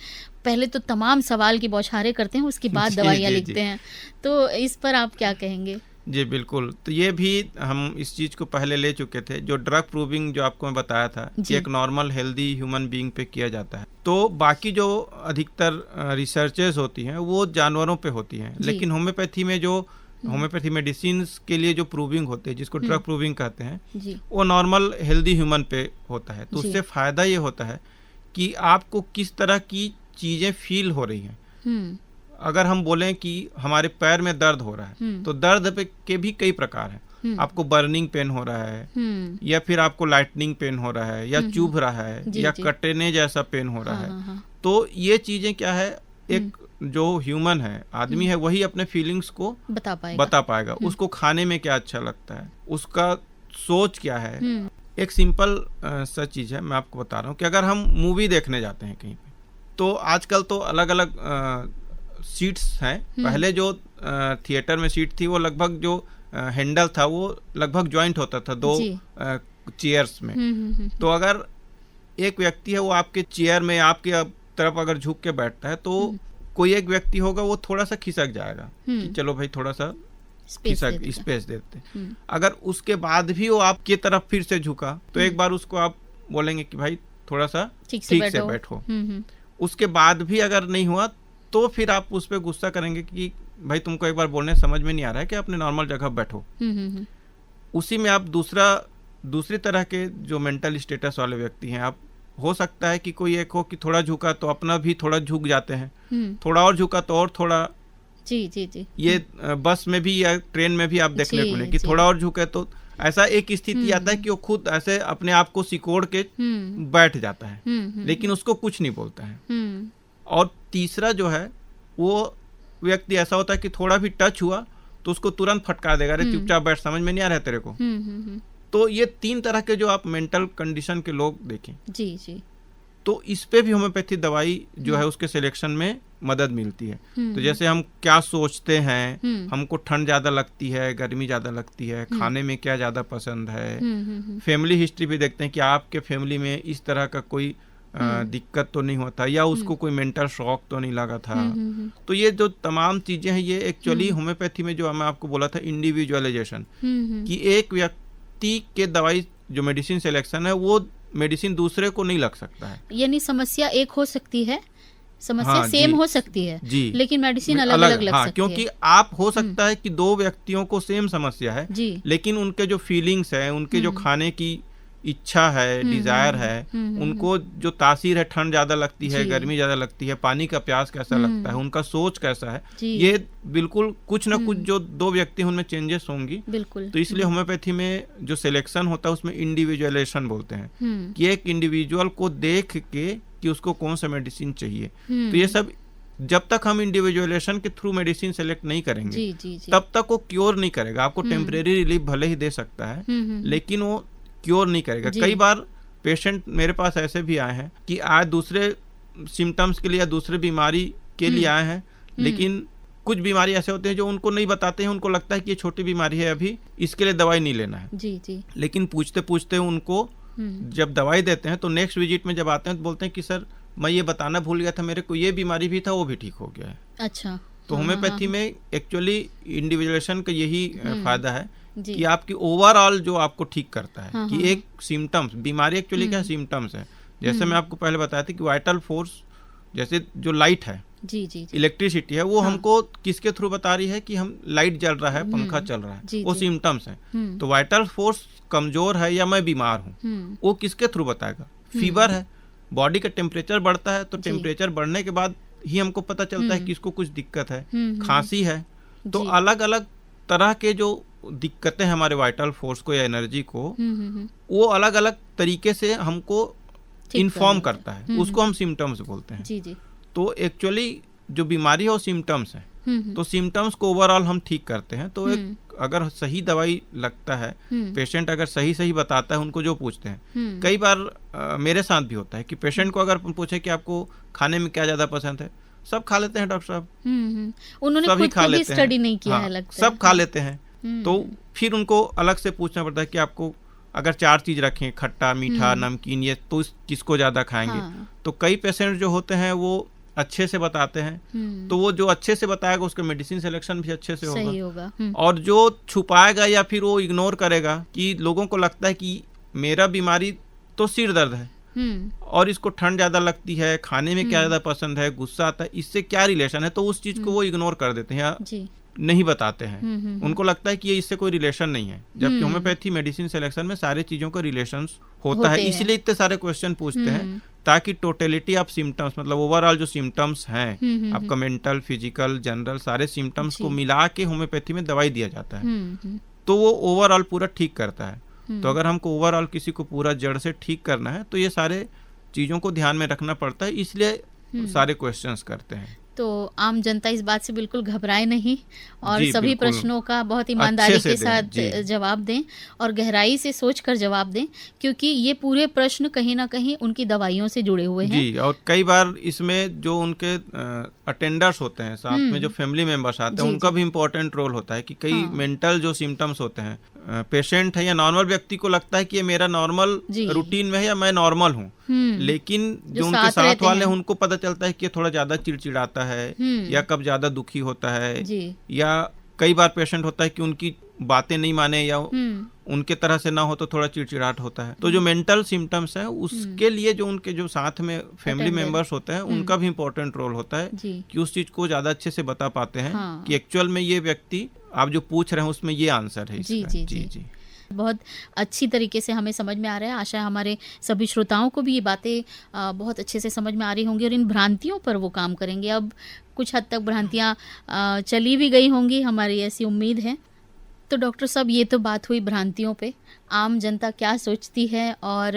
पहले तो तमाम सवाल की बौछारें करते हैं, उसके बाद दवाइयाँ लिखते हैं। तो इस पर आप क्या कहेंगे? जी बिल्कुल, तो ये भी हम इस चीज़ को पहले ले चुके थे। जो ड्रग प्रूविंग जो आपको मैं बताया था कि एक नॉर्मल हेल्दी ह्यूमन बीइंग पे किया जाता है, तो बाकी जो अधिकतर रिसर्चेस होती हैं वो जानवरों पे होती हैं, लेकिन होम्योपैथी में जो होम्योपैथी मेडिसिन के लिए जो प्रूविंग होते हैं, जिसको ड्रग प्रूविंग कहते हैं, वो नॉर्मल हेल्दी ह्यूमन पे होता है। तो उससे फायदा ये होता है कि आपको किस तरह की चीजें फील हो रही हैं। अगर हम बोलें कि हमारे पैर में दर्द हो रहा है तो दर्द पे के भी कई प्रकार हैं। आपको बर्निंग पेन हो रहा है या फिर आपको लाइटनिंग पेन हो रहा है या चुभ रहा है या कटने जैसा पेन हो रहा है। तो ये चीजें क्या है, एक जो ह्यूमन है, आदमी है, वही अपने फीलिंग्स को बता पाएगा। उसको खाने में क्या अच्छा लगता है, उसका सोच क्या है। एक सिंपल सा चीज है, मैं आपको बता रहा हूँ कि अगर हम मूवी देखने जाते हैं कहीं पे, तो आजकल तो अलग अलग सीट्स हैं। पहले जो थिएटर में सीट थी वो लगभग जो हैंडल था वो लगभग जॉइंट होता था दो चेयर्स में। तो अगर एक व्यक्ति है वो आपके चेयर में आपके तरफ अगर झुक के बैठता है तो कोई एक व्यक्ति होगा वो थोड़ा सा खिसक जाएगा कि चलो भाई थोड़ा सा स्पेस देते। अगर उसके बाद भी वो आपकी तरफ फिर से झुका तो एक बार उसको आप बोलेंगे कि भाई थोड़ा सा ठीक से बैठो। उसके बाद भी अगर नहीं हुआ तो फिर आप उस पर गुस्सा करेंगे कि भाई तुमको एक बार बोलने समझ में नहीं आ रहा है कि अपने नॉर्मल जगह बैठो। उसी में आप दूसरी तरह के जो मेंटल स्टेटस वाले व्यक्ति हैं, आप हो सकता है कि कोई एक हो कि थोड़ा झुका तो अपना भी थोड़ा झुक जाते हैं, थोड़ा और झुका तो और थोड़ा। जी। ये बस में भी या ट्रेन में भी आप देखने को मिले कि थोड़ा और झुके तो ऐसा एक स्थिति आता है कि वो खुद ऐसे अपने आप को सिकोड़ के बैठ जाता है, लेकिन उसको कुछ नहीं बोलता है। और तीसरा जो है वो व्यक्ति ऐसा होता है कि थोड़ा भी टच हुआ तो उसको तुरंत फटका देगा, अरे चुपचाप बैठ, समझ में नहीं आ रहा है तेरे को। तो ये 3 तरह के जो आप मेंटल कंडीशन के लोग देखें। जी। तो इस पे भी होम्योपैथी दवाई जो है उसके सिलेक्शन में मदद मिलती है। तो जैसे हम क्या सोचते हैं, हमको ठंड ज़्यादा लगती है, गर्मी ज़्यादा लगती है, खाने में क्या ज़्यादा पसंद है, फैमिली हिस्ट्री भी देखते हैं कि आपके फैमिली में इस तरह का कोई दिक्कत तो नहीं होता, या उसको कोई मेंटल शॉक तो नहीं लगा था। तो ये जो तमाम चीज़ें हैं, ये एक्चुअली होम्योपैथी में जो मैं आपको बोला था इंडिविजुअलाइजेशन, कि एक व्यक्ति के दवाई जो मेडिसिन सिलेक्शन है वो मेडिसिन दूसरे को नहीं लग सकता है। यानी समस्या एक हो सकती है, समस्या हाँ, सेम जी, हो सकती है जी, लेकिन मेडिसिन अलग अलग लग हाँ, सकती क्योंकि है। आप हो सकता है कि दो व्यक्तियों को सेम समस्या है, जी। लेकिन उनके जो फीलिंग्स है, उनके जो खाने की इच्छा है, डिजायर है, उनको जो तासीर है, ठंड ज्यादा लगती है, गर्मी ज्यादा लगती है, पानी का प्यास कैसा लगता है, उनका सोच कैसा है, ये बिल्कुल कुछ ना कुछ जो दो व्यक्ति उनमें चेंजेस होंगी। बिल्कुल। तो इसलिए होम्योपैथी में जो सिलेक्शन होता है उसमें इंडिविजुअलाइजेशन बोलते हैं, कि एक इंडिविजुअल को देख के कि उसको कौन सा मेडिसिन चाहिए। तो ये सब जब तक हम इंडिविजुअलाइजेशन के थ्रू मेडिसिन सेलेक्ट नहीं करेंगे, जी। तब तक वो क्योर नहीं करेगा। आपको टेम्परेरी रिलीफ भले ही दे सकता है, लेकिन वो क्योर नहीं करेगा। कई बार पेशेंट मेरे पास ऐसे भी आए हैं कि आज दूसरे सिम्टम्स के लिए या दूसरे बीमारी के लिए आए हैं, लेकिन कुछ बीमारी ऐसे होते हैं जो उनको नहीं बताते हैं, उनको लगता है कि ये छोटी बीमारी है, अभी इसके लिए दवाई नहीं लेना है। जी। लेकिन पूछते पूछते उनको जब दवाई देते हैं तो नेक्स्ट विजिट में जब आते हैं तो बोलते हैं कि सर मैं ये बताना भूल गया था, मेरे को ये बीमारी भी था, वो भी ठीक हो गया है। अच्छा। तो होम्योपैथी में एक्चुअली इंडिविजुअलाइजेशन का यही फायदा है कि आपकी ओवरऑल जो आपको ठीक करता है, कि एक सिम्टम्स, बीमारी एक्चुअली क्या सिम्टम्स है। जैसे मैं आपको पहले बताया था कि वाइटल फोर्स, जैसे जो लाइट है, जी। इलेक्ट्रिसिटी है, वो हमको किसके थ्रू बता रही है कि हम लाइट जल रहा है, पंखा चल रहा है, वो सिम्टम्स है। तो वाइटल फोर्स कमजोर है या मैं बीमार हूँ, वो किसके थ्रू बताएगा। फीवर है, बॉडी का टेम्परेचर बढ़ता है, तो टेम्परेचर बढ़ने के बाद ही हमको पता चलता है कि इसको कुछ दिक्कत है। खांसी है, तो अलग अलग तरह के जो दिक्कतें हमारे वाइटल फोर्स को या एनर्जी को, वो अलग अलग तरीके से हमको इन्फॉर्म करता है, उसको हम सिम्टम्स बोलते हैं। जी। तो एक्चुअली जो बीमारी है वो सिम्टम्स है, तो सिम्टम्स को ओवरऑल हम ठीक करते हैं। तो एक अगर सही दवाई लगता है, पेशेंट अगर सही बताता है, उनको जो पूछते हैं, कई बार मेरे साथ भी होता है कि पेशेंट को अगर पूछे कि आपको खाने में क्या ज्यादा पसंद है, सब खा लेते हैं डॉक्टर साहब, उन्होंने सभी खुद खा कभी लेते स्टडी हैं, नहीं किया हाँ, है लगता सब है। खा लेते हैं। तो फिर उनको अलग से पूछना पड़ता है कि आपको अगर 4 चीज रखें, खट्टा, मीठा, नमकीन, ये तो किसको ज्यादा खाएंगे। तो कई पेशेंट जो होते हैं वो अच्छे से बताते हैं, तो वो जो अच्छे से बताएगा उसका मेडिसिन सिलेक्शन भी अच्छे से होगा। और जो छुपाएगा या फिर वो इग्नोर करेगा, कि लोगों को लगता है कि मेरा बीमारी तो सिर दर्द है और इसको ठंड ज्यादा लगती है, खाने में क्या ज्यादा पसंद है, गुस्सा आता है, इससे क्या रिलेशन है, तो उस चीज को वो इग्नोर कर देते हैं या नहीं बताते हैं। उनको लगता है कि ये इससे कोई रिलेशन नहीं है, जबकि होम्योपैथी मेडिसिन सिलेक्शन में सारे चीजों का रिलेशन होता है। इसलिए इतने सारे क्वेश्चन पूछते हैं, ताकि टोटलिटी ऑफ सिम्टम्स, मतलब ओवरऑल जो सिम्टम्स हैं आपका, मेंटल, फिजिकल, जनरल, सारे सिम्टम्स को मिला के होम्योपैथी में दवाई दिया जाता है, तो वो ओवरऑल पूरा ठीक करता है। तो अगर हमको ओवरऑल किसी को पूरा जड़ से ठीक करना है, तो ये सारे चीजों को ध्यान में रखना पड़ता है, इसलिए सारे क्वेश्चंस करते हैं। तो आम जनता इस बात से बिल्कुल घबराए नहीं और सभी बिल्कुल प्रश्नों का बहुत ईमानदारी के साथ जवाब दें और गहराई से सोचकर जवाब दें, क्योंकि ये पूरे प्रश्न कहीं ना कहीं उनकी दवाइयों से जुड़े हुए हैं। जी, और कई बार इसमें जो उनके अटेंडर्स होते हैं, साथ में जो फैमिली मेंबर्स आते हैं, उनका भी इम्पोर्टेंट रोल होता है। कि कई मेंटल जो सिम्टम्स होते हैं, पेशेंट है या नॉर्मल व्यक्ति को लगता है कि ये मेरा नॉर्मल रूटीन में है या मैं नॉर्मल हूँ, लेकिन जो उनके साथ वाले हैं उनको पता चलता है कि थोड़ा ज्यादा चिड़चिड़ाता है या कब ज्यादा दुखी होता है, या कई बार पेशेंट होता है कि उनकी बातें नहीं माने या उनके तरह से ना हो तो थोड़ा चिड़चिड़ाहट होता है। तो जो मेंटल सिम्टम्स है, उसके लिए जो उनके जो साथ में फैमिली मेंबर्स होते हैं, उनका भी इम्पोर्टेंट रोल होता है कि उस चीज को ज्यादा अच्छे से बता पाते हैं कि एक्चुअल में ये व्यक्ति आप जो पूछ रहे हैं उसमें ये आंसर है इसका। जी। बहुत अच्छी तरीके से हमें समझ में आ रहा है। आशा है हमारे सभी श्रोताओं को भी ये बातें बहुत अच्छे से समझ में आ रही होंगी और इन भ्रांतियों पर वो काम करेंगे। अब कुछ हद तक भ्रांतियाँ चली भी गई होंगी, हमारी ऐसी उम्मीद है। तो डॉक्टर साहब, ये तो बात हुई भ्रांतियों पे, आम जनता क्या सोचती है और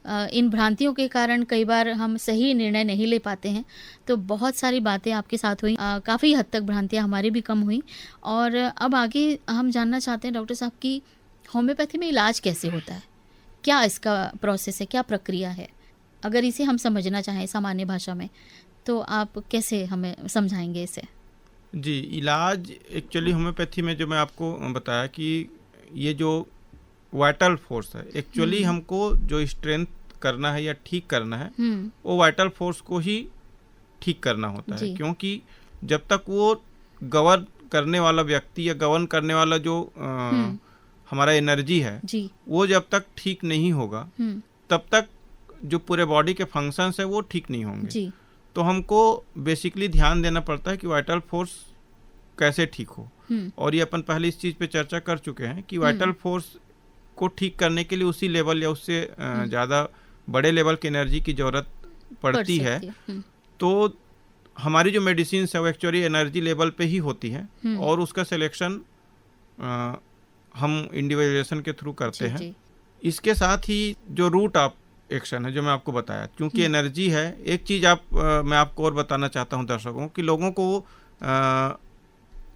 इन भ्रांतियों के कारण कई बार हम सही निर्णय नहीं ले पाते हैं। तो बहुत सारी बातें आपके साथ हुई, काफ़ी हद तक भ्रांतियाँ हमारी भी कम हुई। और अब आगे हम जानना चाहते हैं डॉक्टर साहब कि होम्योपैथी में इलाज कैसे होता है, क्या इसका प्रोसेस है, क्या प्रक्रिया है, अगर इसे हम समझना चाहें सामान्य भाषा में, तो आप कैसे हमें समझाएंगे इसे? जी, इलाज एक्चुअली होम्योपैथी में जो मैं आपको बताया कि ये जो वाइटल फोर्स है, एक्चुअली हमको जो स्ट्रेंथ करना है या ठीक करना है, वो वाइटल फोर्स को ही ठीक करना होता है। क्योंकि जब तक वो गवर्न करने वाला व्यक्ति या गवर्न करने वाला जो हमारा एनर्जी है वो जब तक ठीक नहीं होगा तब तक जो पूरे बॉडी के फंक्शंस है वो ठीक नहीं होंगे। तो हमको बेसिकली ध्यान देना पड़ता है कि वाइटल फोर्स कैसे ठीक हो। और ये अपन पहले इस चीज़ पे चर्चा कर चुके हैं कि वाइटल फोर्स को ठीक करने के लिए उसी लेवल या उससे ज़्यादा बड़े लेवल की एनर्जी की ज़रूरत पड़ती है। तो हमारी जो मेडिसिन है वो एक्चुअली एनर्जी लेवल पे ही होती है और उसका सिलेक्शन हम इंडिविजुअलाइजेशन के थ्रू करते हैं। इसके साथ ही जो रूट ऑफ एक्शन है जो मैं आपको बताया, क्योंकि एनर्जी है। एक चीज़ मैं आपको और बताना चाहता हूँ दर्शकों कि लोगों को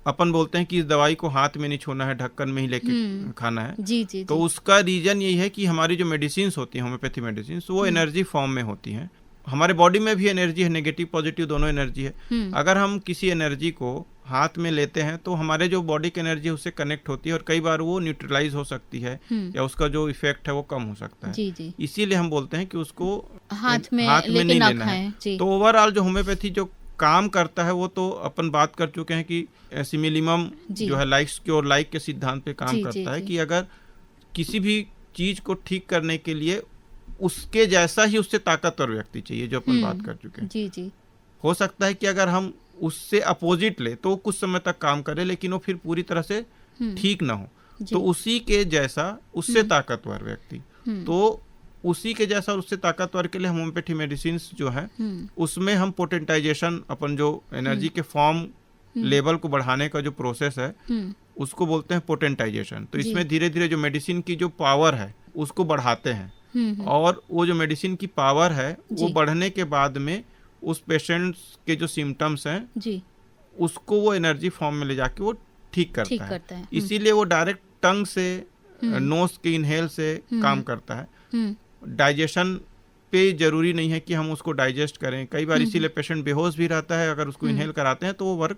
अपन बोलते हैं कि इस दवाई को हाथ में नहीं छूना है, ढक्कन में ही लेके खाना है। जी। तो उसका रीजन यही है कि हमारी जो मेडिसिन होती हैं होम्योपैथी मेडिसिन वो एनर्जी फॉर्म में होती हैं। हमारे बॉडी में भी एनर्जी है, नेगेटिव पॉजिटिव दोनों एनर्जी है। अगर हम किसी एनर्जी को हाथ में लेते हैं तो हमारे जो बॉडी की एनर्जी उससे कनेक्ट होती है और कई बार वो न्यूट्रलाइज हो सकती है या उसका जो इफेक्ट है वो कम हो सकता है। जी। इसीलिए हम बोलते हैं कि उसको हाथ में नहीं लेना है। तो ओवरऑल जो होम्योपैथी जो काम करता है वो तो अपन बात कर चुके हैं कि सिमिलिमम जो है लाइक्स क्योर लाइक के सिद्धांत पे काम करता है कि अगर किसी भी चीज को ठीक करने के लिए उसके जैसा ही उससे ताकतवर व्यक्ति चाहिए, जो अपन बात कर चुके हैं। जी। हो सकता है कि अगर हम उससे अपोजिट ले तो कुछ समय तक काम करे लेकिन वो फिर पूरी तरह से ठीक ना हो। तो उसी के जैसा उससे ताकतवर व्यक्ति, तो उसी के जैसा उससे ताकतवर के लिए होम्योपैथी मेडिसिन जो है उसमें हम पोटेंटाइजेशन, अपन जो एनर्जी के फॉर्म लेवल को बढ़ाने का जो प्रोसेस है उसको बोलते हैं पोटेंटाइजेशन। तो इसमें धीरे धीरे जो मेडिसिन की जो पावर है उसको बढ़ाते हैं और वो जो मेडिसिन की पावर है वो बढ़ने के बाद में उस पेशेंट्स के जो सिम्टम्स हैं उसको वो एनर्जी फॉर्म में ले जाके वो ठीक करता है। इसीलिए वो डायरेक्ट टंग से नोज के इनहेल से काम करता है। डाइजेशन पे जरूरी नहीं है कि हम उसको डाइजेस्ट करें। कई बार इसीलिए पेशेंट बेहोश भी रहता है, अगर उसको इनहेल कराते हैं तो वो वर्क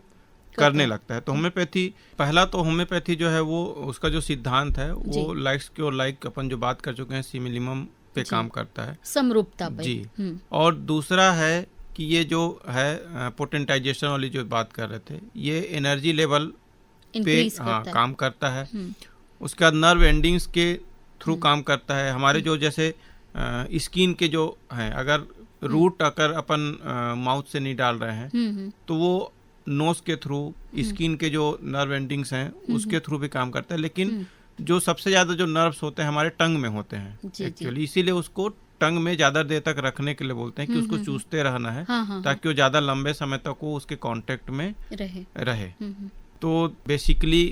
करने लगता है। तो होम्योपैथी, पहला तो होम्योपैथी जो है वो उसका जो सिद्धांत है वो लाइक्स क्योर लाइक अपन जो बात कर चुके हैं सिमिलिमम पे काम करता है, समरूपता पे। जी। और दूसरा है कि ये जो है पोटेंटाइजेशन वाली जो बात कर रहे थे, ये एनर्जी लेवल पे काम करता है। उसके बाद नर्व एंडिंग्स के थ्रू काम करता है। हमारे जो जैसे स्किन के जो हैं, अगर रूट अगर अपन माउथ से नहीं डाल रहे हैं तो वो नोज के थ्रू, स्किन के जो नर्व एंडिंग्स हैं उसके थ्रू भी काम करता है। लेकिन जो सबसे ज़्यादा जो नर्व्स होते हैं हमारे टंग में होते हैं एक्चुअली, इसीलिए उसको टंग में ज़्यादा देर तक रखने के लिए बोलते हैं कि उसको चूसते रहना है ताकि वो ज़्यादा लंबे समय तक वो उसके कांटेक्ट में रहे। तो बेसिकली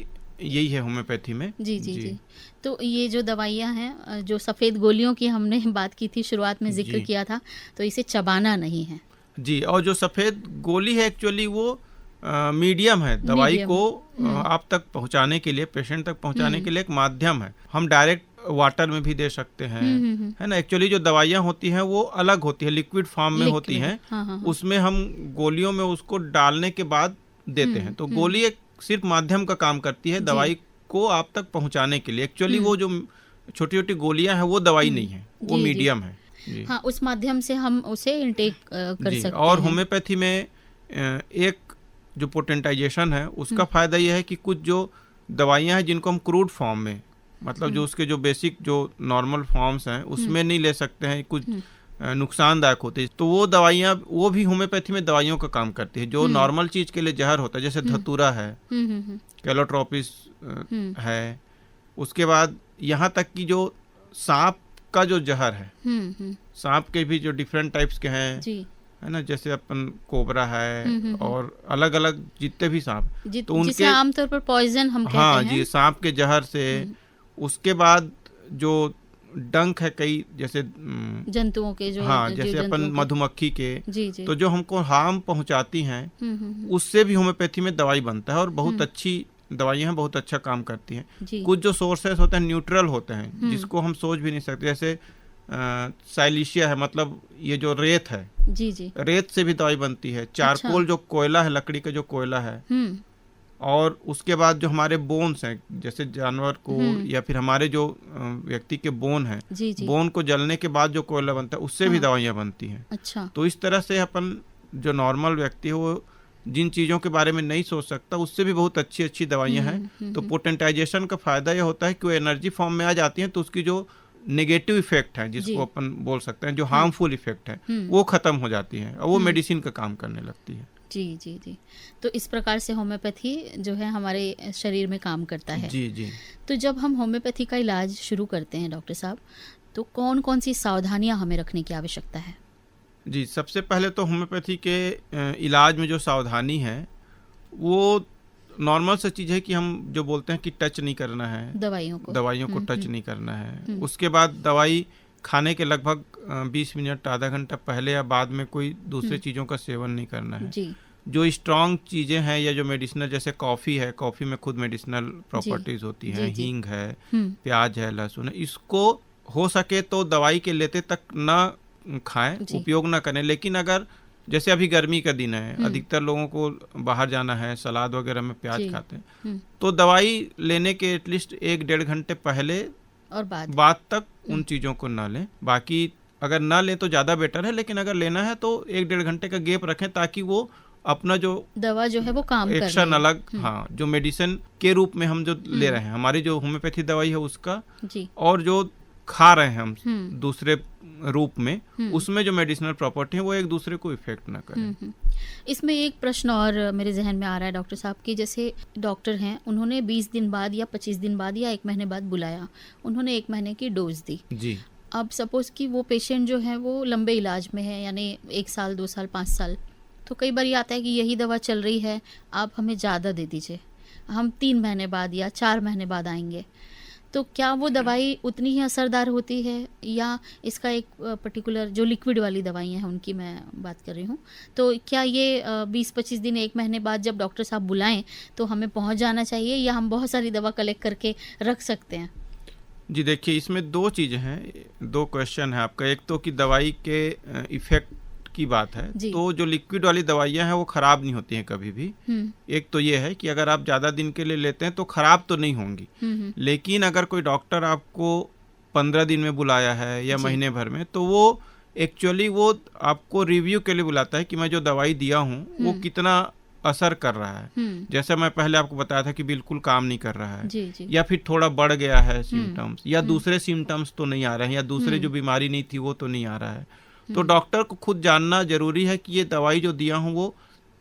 यही है होम्योपैथी में। जी। तो ये जो दवाइयाँ हैं, जो सफ़ेद गोलियों की हमने बात की थी, शुरुआत में जिक्र किया था, तो इसे चबाना नहीं है जी। और जो सफ़ेद गोली है एक्चुअली वो मीडियम है, दवाई को आप तक पहुंचाने के लिए, पेशेंट तक पहुंचाने के लिए एक माध्यम है। हम डायरेक्ट वाटर में भी दे सकते हैं, है ना। एक्चुअली जो दवाइयाँ होती हैं वो अलग होती है, लिक्विड फॉर्म में होती हैं। उसमें हम गोलियों में उसको डालने के बाद देते हैं। तो गोली एक सिर्फ माध्यम का काम करती है दवाई को आप तक पहुंचाने के लिए। एक्चुअली वो जो छोटी छोटी गोलियां हैं वो दवाई नहीं है, वो मीडियम है जी। हाँ, उस माध्यम से हम उसे इंटेक कर सकते हैं। और होम्योपैथी में एक जो पोटेंटाइजेशन है उसका फायदा यह है कि कुछ जो दवाइयां हैं जिनको हम क्रूड फॉर्म में, मतलब जो उसके जो बेसिक जो नॉर्मल फॉर्म्स हैं उसमें नहीं ले सकते हैं, कुछ नुकसानदायक होते हैं, तो वो दवाइयाँ वो भी होम्योपैथी में दवाइयों का काम करती है। जो नॉर्मल चीज के लिए जहर होता है, जैसे धतूरा है, कैलोट्रोपिस है, उसके बाद यहाँ तक कि जो सांप का जो जहर है, सांप के भी जो डिफरेंट टाइप्स के हैं, है ना, जैसे अपन कोबरा है और अलग अलग जितने भी सांप, तो उनके आमतौर पर पॉइजन हम कहते हैं। हाँ जी, सांप के जहर से। उसके बाद जो डंक है कई जैसे जंतुओं के जो, हाँ, जैसे अपन मधुमक्खी के, जी। तो जो हमको हार्म पहुंचाती हैं उससे भी होम्योपैथी में दवाई बनता है और बहुत अच्छी दवाइयाँ बहुत अच्छा काम करती हैं। कुछ जो सोर्सेस होते हैं न्यूट्रल होते हैं जिसको हम सोच भी नहीं सकते, जैसे साइलिशिया है, मतलब ये जो रेत है, जी जी, रेत से भी दवाई बनती है। चारकोल जो कोयला है, लकड़ी का जो कोयला है, और उसके बाद जो हमारे बोन्स हैं, जैसे जानवर को या फिर हमारे जो व्यक्ति के बोन हैं, जी जी, बोन को जलने के बाद जो कोयला बनता है उससे भी दवाइयाँ बनती हैं। अच्छा, तो इस तरह से अपन जो नॉर्मल व्यक्ति है वो जिन चीज़ों के बारे में नहीं सोच सकता उससे भी बहुत अच्छी अच्छी दवाइयाँ हैं। तो पोटेंटाइजेशन का फायदा यह होता है कि वो एनर्जी फॉर्म में आ जाती हैं, तो उसकी जो नेगेटिव इफेक्ट है, जिसको अपन बोल सकते हैं जो हार्मफुल इफेक्ट है, वो खत्म हो जाती है और वो मेडिसिन का काम करने लगती है। जी जी जी। तो इस प्रकार से होम्योपैथी जो है हमारे शरीर में काम करता है। जी जी। तो जब हम होम्योपैथी का इलाज शुरू करते हैं डॉक्टर साहब, तो कौन कौन सी सावधानियां हमें रखने की आवश्यकता है? जी, सबसे पहले तो होम्योपैथी के इलाज में जो सावधानी है वो नॉर्मल सा चीज़ है कि हम जो बोलते हैं कि टच नहीं करना है, दवाइयों को टच नहीं करना है। उसके बाद दवाई खाने के लगभग 20 मिनट आधा घंटा पहले या बाद में कोई दूसरे चीज़ों का सेवन नहीं करना है। जी। जो स्ट्रॉन्ग चीज़ें हैं या जो मेडिसिनल, जैसे कॉफ़ी है, कॉफ़ी में खुद मेडिसिनल प्रॉपर्टीज़ होती हैं, हींग है, प्याज है, लहसुन है, इसको हो सके तो दवाई के लेते तक ना खाएं, उपयोग ना करें। लेकिन अगर जैसे अभी गर्मी का दिन है, अधिकतर लोगों को बाहर जाना है, सलाद वगैरह में प्याज खाते हैं, तो दवाई लेने के एटलीस्ट 1-1.5 घंटे पहले और बाद तक उन चीज़ों को ना लें। बाकी अगर ना लें तो ज़्यादा बेटर है, लेकिन अगर लेना है तो 1-1.5 घंटे का गैप रखें ताकि वो अपना जो दवा जो है वो काम कर एक्शन अलग, हाँ, जो मेडिसिन के रूप में हम जो ले रहे हैं, हमारी जो होम्योपैथी दवाई है उसका जी, और जो खा रहे हैं हम दूसरे रूप में, उसमें जो मेडिसिनल प्रॉपर्टी है वो एक दूसरे को इफेक्ट ना करें। इसमें एक प्रश्न और मेरे जहन में आ रहा है डॉक्टर साहब की, जैसे डॉक्टर हैं, उन्होंने 20 दिन बाद या 25 दिन बाद या 1 महीने बाद बुलाया, उन्होंने 1 महीने की डोज दी जी। अब सपोज कि वो पेशेंट जो है वो लंबे इलाज में है, यानी 1 साल 2 साल 5 साल, तो कई बार ये आता है कि यही दवा चल रही है, आप हमें ज़्यादा दे दीजिए, हम 3 महीने बाद या 4 महीने बाद आएंगे। तो क्या वो दवाई उतनी ही असरदार होती है, या इसका एक पर्टिकुलर जो लिक्विड वाली दवाइयाँ हैं उनकी मैं बात कर रही हूँ, तो क्या ये 20-25 दिन 1 महीने बाद जब डॉक्टर साहब बुलाएं तो हमें पहुँच जाना चाहिए, या हम बहुत सारी दवा कलेक्ट करके रख सकते हैं? जी देखिए, इसमें 2 चीज़ें हैं, 2 क्वेश्चन है आपका। एक तो कि दवाई के इफेक्ट की बात है, तो जो लिक्विड वाली दवाइयाँ हैं वो खराब नहीं होती हैं कभी भी। एक तो ये है कि अगर आप ज़्यादा दिन के लिए लेते हैं तो खराब तो नहीं होंगी, लेकिन अगर कोई डॉक्टर आपको 15 दिन में बुलाया है या महीने भर में, तो वो एक्चुअली वो आपको रिव्यू के लिए बुलाता है कि मैं जो दवाई दिया हूँ वो कितना असर कर रहा है। जैसे मैं पहले आपको बताया था कि बिल्कुल काम नहीं कर रहा है, जी। या फिर थोड़ा बढ़ गया है सिम्टम्स, या दूसरे सिम्टम्स तो नहीं आ रहे हैं, या दूसरे जो बीमारी नहीं थी वो तो नहीं आ रहा है। तो डॉक्टर को खुद जानना जरूरी है कि ये दवाई जो दिया हूँ वो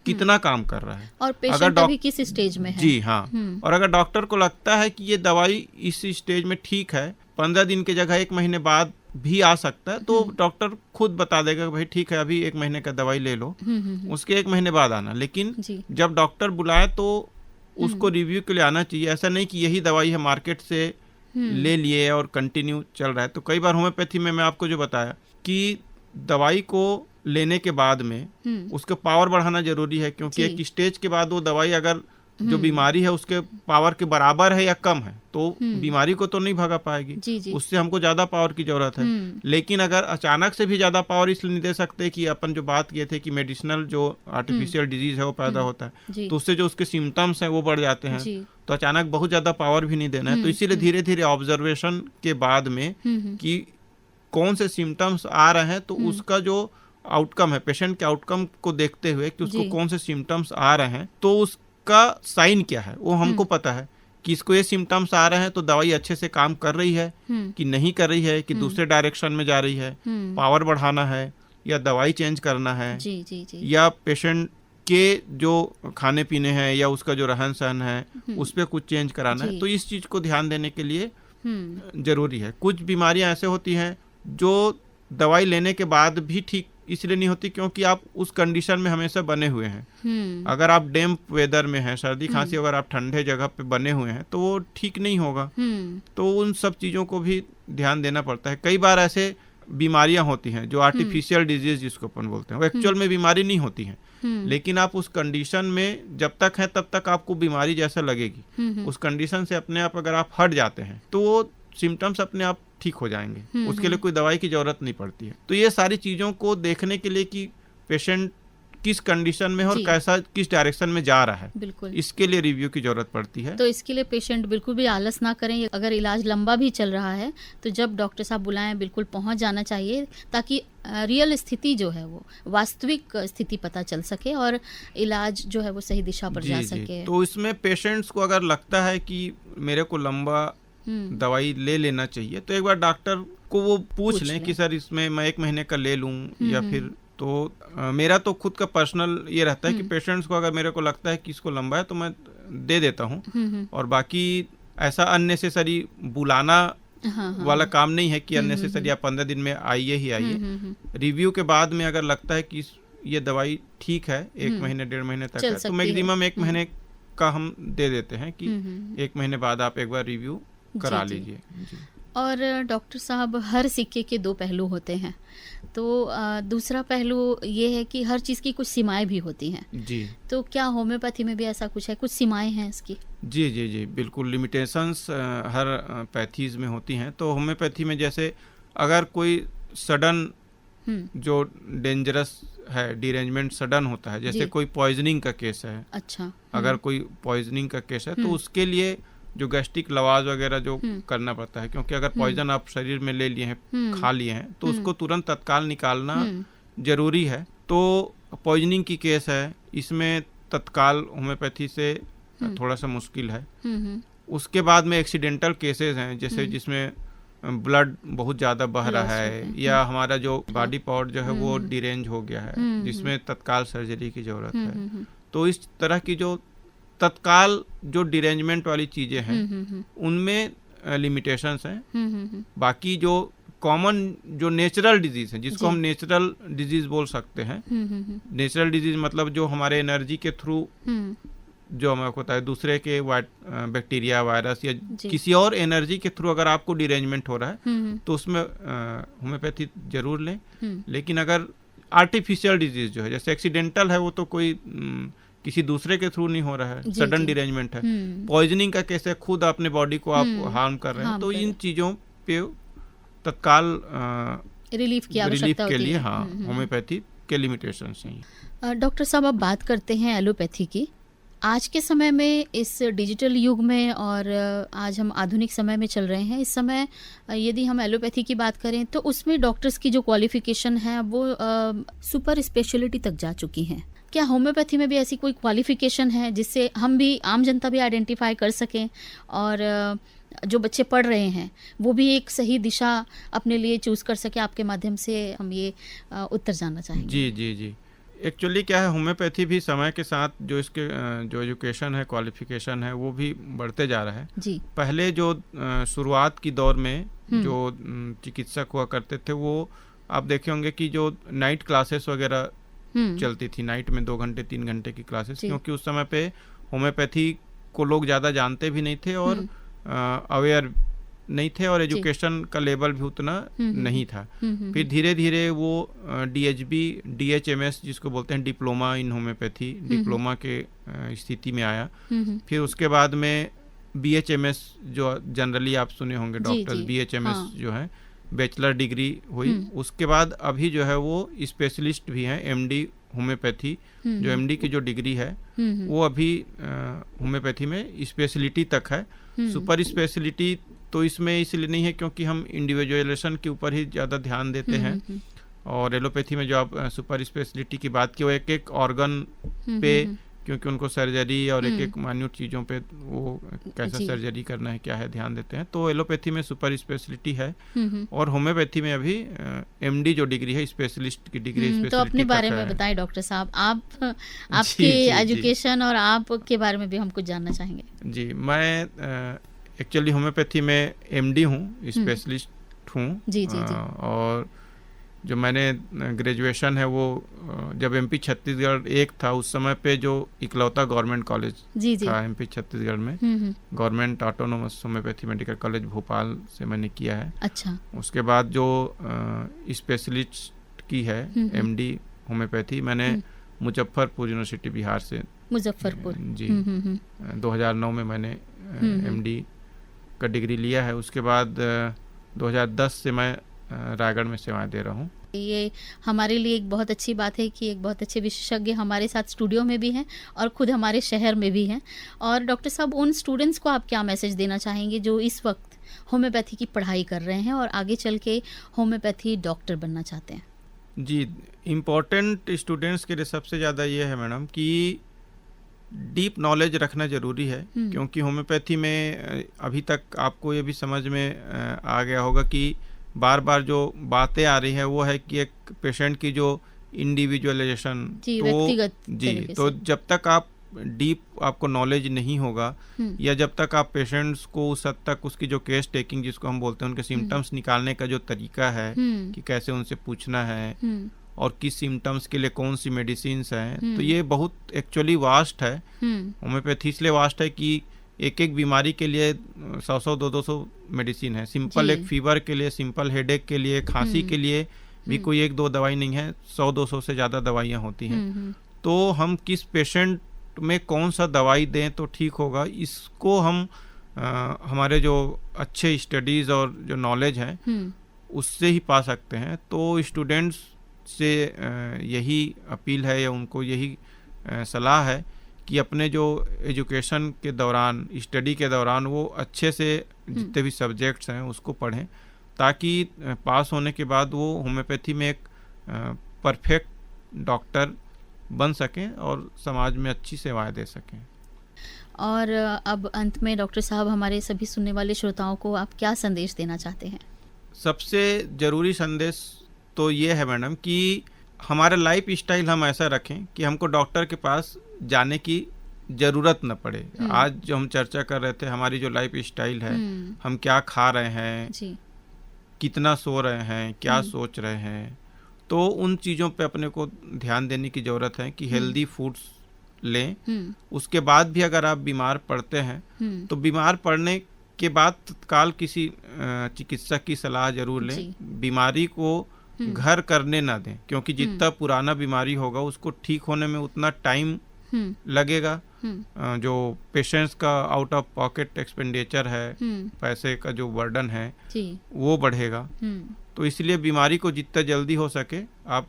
कितना काम कर रहा है, और पेशेंट अभी किस स्टेज में है। जी हाँ। और अगर डॉक्टर को लगता है कि ये दवाई इस स्टेज में ठीक है, 15 दिन की जगह 1 महीने बाद भी आ सकता है, तो डॉक्टर खुद बता देगा भाई ठीक है, अभी 1 महीने का दवाई ले लो, उसके 1 महीने बाद आना। लेकिन जब डॉक्टर बुलाए तो उसको रिव्यू के लिए आना चाहिए। ऐसा नहीं कि यही दवाई है मार्केट से ले लिए और कंटिन्यू चल रहा है। तो कई बार होम्योपैथी में मैं आपको जो बताया कि दवाई को लेने के बाद में उसके पावर बढ़ाना जरूरी है, क्योंकि एक स्टेज के बाद वो दवाई अगर जो बीमारी है उसके पावर के बराबर है या कम है तो बीमारी को तो नहीं भगा पाएगी, उससे हमको ज्यादा पावर की जरूरत है। लेकिन अगर अचानक से भी ज्यादा पावर इसलिए नहीं दे सकते कि अपन जो बात किए थे कि मेडिसिनल जो आर्टिफिशियल डिजीज है वो पैदा होता है, तो उससे जो उसके सिम्टम्स हैं वो बढ़ जाते हैं, तो अचानक बहुत ज्यादा पावर भी नहीं देना है। तो इसीलिए धीरे धीरे ऑब्जर्वेशन के बाद में कि कौन से सिम्टम्स आ रहे हैं, तो उसका जो आउटकम है, पेशेंट के आउटकम को देखते हुए कि उसको कौन से सिम्टम्स आ रहे हैं, तो उसका साइन क्या है वो हमको पता है कि इसको ये सिम्टम्स आ रहे हैं तो दवाई अच्छे से काम कर रही है कि नहीं कर रही है, कि दूसरे डायरेक्शन में जा रही है, पावर बढ़ाना है या दवाई चेंज करना है, या पेशेंट के जो खाने पीने हैं या उसका जो रहन सहन है उस पर कुछ चेंज कराना है। तो इस चीज को ध्यान देने के लिए जरूरी है। कुछ बीमारियां ऐसे होती हैं जो दवाई लेने के बाद भी ठीक इसलिए नहीं होती क्योंकि आप उस कंडीशन में हमेशा बने हुए हैं। अगर आप डैम्प वेदर में हैं, सर्दी खांसी, अगर आप ठंडे जगह पे बने हुए हैं तो वो ठीक नहीं होगा। तो उन सब चीज़ों को भी ध्यान देना पड़ता है। कई बार ऐसे बीमारियां होती हैं जो आर्टिफिशियल डिजीज जिसको अपन बोलते हैं, वो एक्चुअल में बीमारी नहीं होती हैं, लेकिन आप उस कंडीशन में जब तक है तब तक आपको बीमारी जैसा लगेगी। उस कंडीशन से अपने आप अगर आप हट जाते हैं तो वो सिम्टम्स अपने आप ठीक हो जाएंगे, उसके लिए कोई दवाई की जरूरत नहीं पड़ती है। तो ये सारी चीज़ों को देखने के लिए कि पेशेंट किस कंडीशन में है और कैसा किस डायरेक्शन में जा रहा है, बिल्कुल इसके लिए रिव्यू की जरूरत पड़ती है। तो इसके लिए पेशेंट बिल्कुल भी आलस ना करें। अगर इलाज लंबा भी चल रहा है तो जब डॉक्टर साहब बुलाएं बिल्कुल पहुंच जाना चाहिए, ताकि रियल स्थिति जो है वो वास्तविक स्थिति पता चल सके और इलाज जो है वो सही दिशा पर जा सके। तो इसमें पेशेंट्स को अगर लगता है कि मेरे को लंबा दवाई ले लेना चाहिए, तो एक बार डॉक्टर को वो पूछ लें कि सर इसमें मैं 1 महीने का ले लूं या फिर। तो मेरा तो खुद का पर्सनल ये रहता है कि पेशेंट्स को अगर मेरे को लगता है कि इसको लंबा है तो मैं दे देता हूँ, और बाकी ऐसा अननेसेसरी बुलाना वाला काम नहीं है कि अननेसेसरी आप 15 दिन में आइए ही आइए। रिव्यू के बाद में अगर लगता है कि ये दवाई ठीक है 1 महीने 1.5 महीने तक है, तो मैक्सिमम 1 महीने का हम दे देते हैं कि 1 महीने बाद आप एक बार रिव्यू करा लीजिए। और डॉक्टर साहब, हर सिक्के के 2 पहलू होते हैं, तो दूसरा पहलू ये है कि हर चीज़ की कुछ सीमाएं भी होती हैं जी। तो क्या होम्योपैथी में भी ऐसा कुछ है, कुछ सीमाएं हैं इसकी? जी जी जी बिल्कुल, लिमिटेशंस हर पैथीज में होती हैं। तो होम्योपैथी में जैसे अगर कोई सडन जो डेंजरस है, डिरेंजमेंट सडन होता है, जैसे कोई पॉइजनिंग का केस है, अच्छा, अगर कोई पॉइजनिंग का केस है तो उसके लिए जो गैस्ट्रिक लवाज वगैरह जो करना पड़ता है, क्योंकि अगर पॉइजन आप शरीर में ले लिए हैं, खा लिए हैं, तो उसको तुरंत तत्काल निकालना जरूरी है। तो पॉइजनिंग की केस है, इसमें तत्काल होम्योपैथी से थोड़ा सा मुश्किल है। उसके बाद में एक्सीडेंटल केसेस हैं, जैसे जिसमें ब्लड बहुत ज़्यादा बह रहा है या हमारा जो बॉडी पार्ट जो है वो डिरेंज हो गया है, जिसमें तत्काल सर्जरी की ज़रूरत है। तो इस तरह की जो तत्काल जो डिरेंजमेंट वाली चीज़ें हैं उनमें लिमिटेशंस हैं। बाकी जो कॉमन जो नेचुरल डिजीज है, जिसको हम नेचुरल डिजीज बोल सकते हैं, नेचुरल डिजीज मतलब जो हमारे एनर्जी के थ्रू जो हमें होता है, दूसरे के बैक्टीरिया, वायरस या किसी और एनर्जी के थ्रू अगर आपको डिरेंजमेंट हो रहा है तो उसमें होम्योपैथी जरूर लें। लेकिन अगर आर्टिफिशियल डिजीज जो है, जैसे एक्सीडेंटल है, वो तो कोई किसी दूसरे के थ्रू नहीं हो रहा है, सडन डिरेंजमेंट है। पॉइजनिंग का कैसे खुद अपने बॉडी को आप हार्म कर रहे हैं, तो इन चीज़ों पे तत्काल रिलीफ के लिए हाँ होम्योपैथी के लिमिटेशंस हैं। डॉक्टर साहब, अब बात करते हैं एलोपैथी की। आज के समय में, इस डिजिटल युग में, और आज हम आधुनिक समय में चल रहे हैं, इस समय यदि हम एलोपैथी की बात करें तो उसमें डॉक्टर्स की जो क्वालिफिकेशन है वो सुपर स्पेशलिटी तक जा चुकी हैं। क्या होम्योपैथी में भी ऐसी कोई क्वालिफिकेशन है जिससे हम भी, आम जनता भी आइडेंटिफाई कर सकें और जो बच्चे पढ़ रहे हैं वो भी एक सही दिशा अपने लिए चूज कर सके? आपके माध्यम से हम ये उत्तर जानना चाहेंगे। जी जी जी एक्चुअली क्या है, होम्योपैथी भी समय के साथ जो इसके जो एजुकेशन है, क्वालिफिकेशन है, वो भी बढ़ते जा रहा है जी। पहले जो शुरुआत की दौर में जो चिकित्सक हुआ करते थे, वो आप देखे होंगे कि जो नाइट क्लासेस वगैरह चलती थी, नाइट में 2 घंटे 3 घंटे की क्लासेस, क्योंकि उस समय पे होम्योपैथी को लोग ज़्यादा जानते भी नहीं थे और अवेयर नहीं थे, और एजुकेशन का लेवल भी उतना नहीं था। फिर धीरे धीरे वो DHB DHMS जिसको बोलते हैं, डिप्लोमा इन होम्योपैथी, डिप्लोमा के स्थिति में आया। फिर उसके बाद में BHMS जो जनरली आप सुने होंगे डॉक्टर्स, BHMS जो है बैचलर डिग्री हुई। उसके बाद अभी जो है वो स्पेशलिस्ट भी हैं, MD होम्योपैथी, जो MD की जो डिग्री है वो अभी होम्योपैथी में स्पेशलिटी तक है। सुपर स्पेशलिटी तो इसमें इसलिए नहीं है क्योंकि हम इंडिविजुअलाइजेशन के ऊपर ही ज़्यादा ध्यान देते हैं, और एलोपैथी में जो आप सुपर स्पेशलिटी की बात की, वो एक एक ऑर्गन पे, क्योंकि उनको सर्जरी और एक एक मान्यूट चीज़ों पे वो कैसा सर्जरी करना है, क्या है, ध्यान देते हैं। तो एलोपैथी में सुपर स्पेशलिटी है, और होम्योपैथी में अभी MD जो डिग्री है, स्पेशलिस्ट की डिग्री, स्पेशलिटी तो अपने बारे में बताएं डॉक्टर साहब, आप आपके एजुकेशन और आपके बारे में भी हम कुछ जानना चाहेंगे। जी, मैं एक्चुअली होम्योपैथी में MD हूँ, स्पेशलिस्ट हूँ। जी जी जी। और जो मैंने ग्रेजुएशन है वो जब MP छत्तीसगढ़ एक था, उस समय पे जो इकलौता गवर्नमेंट कॉलेज था MP छत्तीसगढ़ में, government autonomous homeopathy medical college Bhopal से मैंने किया है। अच्छा। उसके बाद जो स्पेशलिस्ट की है MD होम्योपैथी, मैंने मुजफ्फरपुर यूनिवर्सिटी बिहार से, मुजफ्फरपुर जी, 2009 में मैंने MD का डिग्री लिया है। उसके बाद 2010 से मैं रायगढ़ में सेवाएं दे रहा हूँ। ये हमारे लिए एक बहुत अच्छी बात है कि एक बहुत अच्छे विशेषज्ञ हमारे साथ स्टूडियो में भी हैं और खुद हमारे शहर में भी हैं। और डॉक्टर साहब, उन स्टूडेंट्स को आप क्या मैसेज देना चाहेंगे जो इस वक्त होम्योपैथी की पढ़ाई कर रहे हैं और आगे चल के होम्योपैथी डॉक्टर बनना चाहते हैं? जी, इम्पोर्टेंट स्टूडेंट्स के लिए सबसे ज़्यादा ये है मैडम कि डीप नॉलेज रखना ज़रूरी है, क्योंकि होम्योपैथी में अभी तक आपको ये भी समझ में आ गया होगा कि बार बार जो बातें आ रही है वो है कि एक पेशेंट की जो इंडिविजुअलाइजेशन, तो जब तक आप डीप आपको नॉलेज नहीं होगा या जब तक आप पेशेंट्स को उस हद तक उसकी जो केस टेकिंग जिसको हम बोलते हैं, उनके सिम्टम्स निकालने का जो तरीका है कि कैसे उनसे पूछना है और किस सिम्टम्स के लिए कौन सी मेडिसिन्स हैं, तो ये बहुत एक्चुअली वास्ट है। होम्योपैथी इसलिए वास्ट है कि एक एक बीमारी के लिए 100-100, 200 मेडिसिन है। सिंपल एक फीवर के लिए, सिंपल हेडेक के लिए, खांसी के लिए भी कोई 1-2 दवाई नहीं है, 100-200 से ज़्यादा दवाइयाँ होती हैं। तो हम किस पेशेंट में कौन सा दवाई दें तो ठीक होगा, इसको हम हमारे जो अच्छे स्टडीज़ और जो नॉलेज है उससे ही पा सकते हैं। तो स्टूडेंट्स से यही अपील है या उनको यही सलाह है कि अपने जो एजुकेशन के दौरान, स्टडी के दौरान वो अच्छे से जितने भी सब्जेक्ट्स हैं उसको पढ़ें, ताकि पास होने के बाद वो होम्योपैथी में एक परफेक्ट डॉक्टर बन सकें और समाज में अच्छी सेवाएं दे सकें। और अब अंत में डॉक्टर साहब, हमारे सभी सुनने वाले श्रोताओं को आप क्या संदेश देना चाहते हैं? सबसे ज़रूरी संदेश तो ये है मैडम कि हमारा लाइफ स्टाइल हम ऐसा रखें कि हमको डॉक्टर के पास जाने की ज़रूरत न पड़े। आज जो हम चर्चा कर रहे थे, हमारी जो लाइफ स्टाइल है, हम क्या खा रहे हैं जी, कितना सो रहे हैं, क्या सोच रहे हैं, तो उन चीज़ों पे अपने को ध्यान देने की ज़रूरत है कि हेल्दी फूड्स लें। उसके बाद भी अगर आप बीमार पड़ते हैं तो बीमार पड़ने के बाद तत्काल किसी चिकित्सक की सलाह जरूर लें। बीमारी को घर करने ना दें, क्योंकि जितना पुराना बीमारी होगा उसको ठीक होने में उतना टाइम लगेगा। जो पेशेंट्स का आउट ऑफ पॉकेट एक्सपेंडिचर है, पैसे का जो बर्डन है वो बढ़ेगा। तो इसलिए बीमारी को जितना जल्दी हो सके आप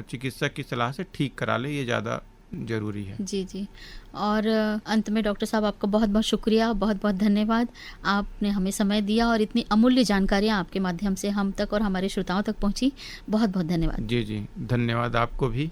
चिकित्सक की सलाह से ठीक करा लें, ये ज़्यादा जरूरी है। जी जी। और अंत में डॉक्टर साहब, आपका बहुत बहुत शुक्रिया, बहुत बहुत धन्यवाद। आपने हमें समय दिया और इतनी अमूल्य जानकारियाँ आपके माध्यम से हम तक और हमारे श्रोताओं तक पहुँची। बहुत बहुत धन्यवाद। जी जी, धन्यवाद आपको भी।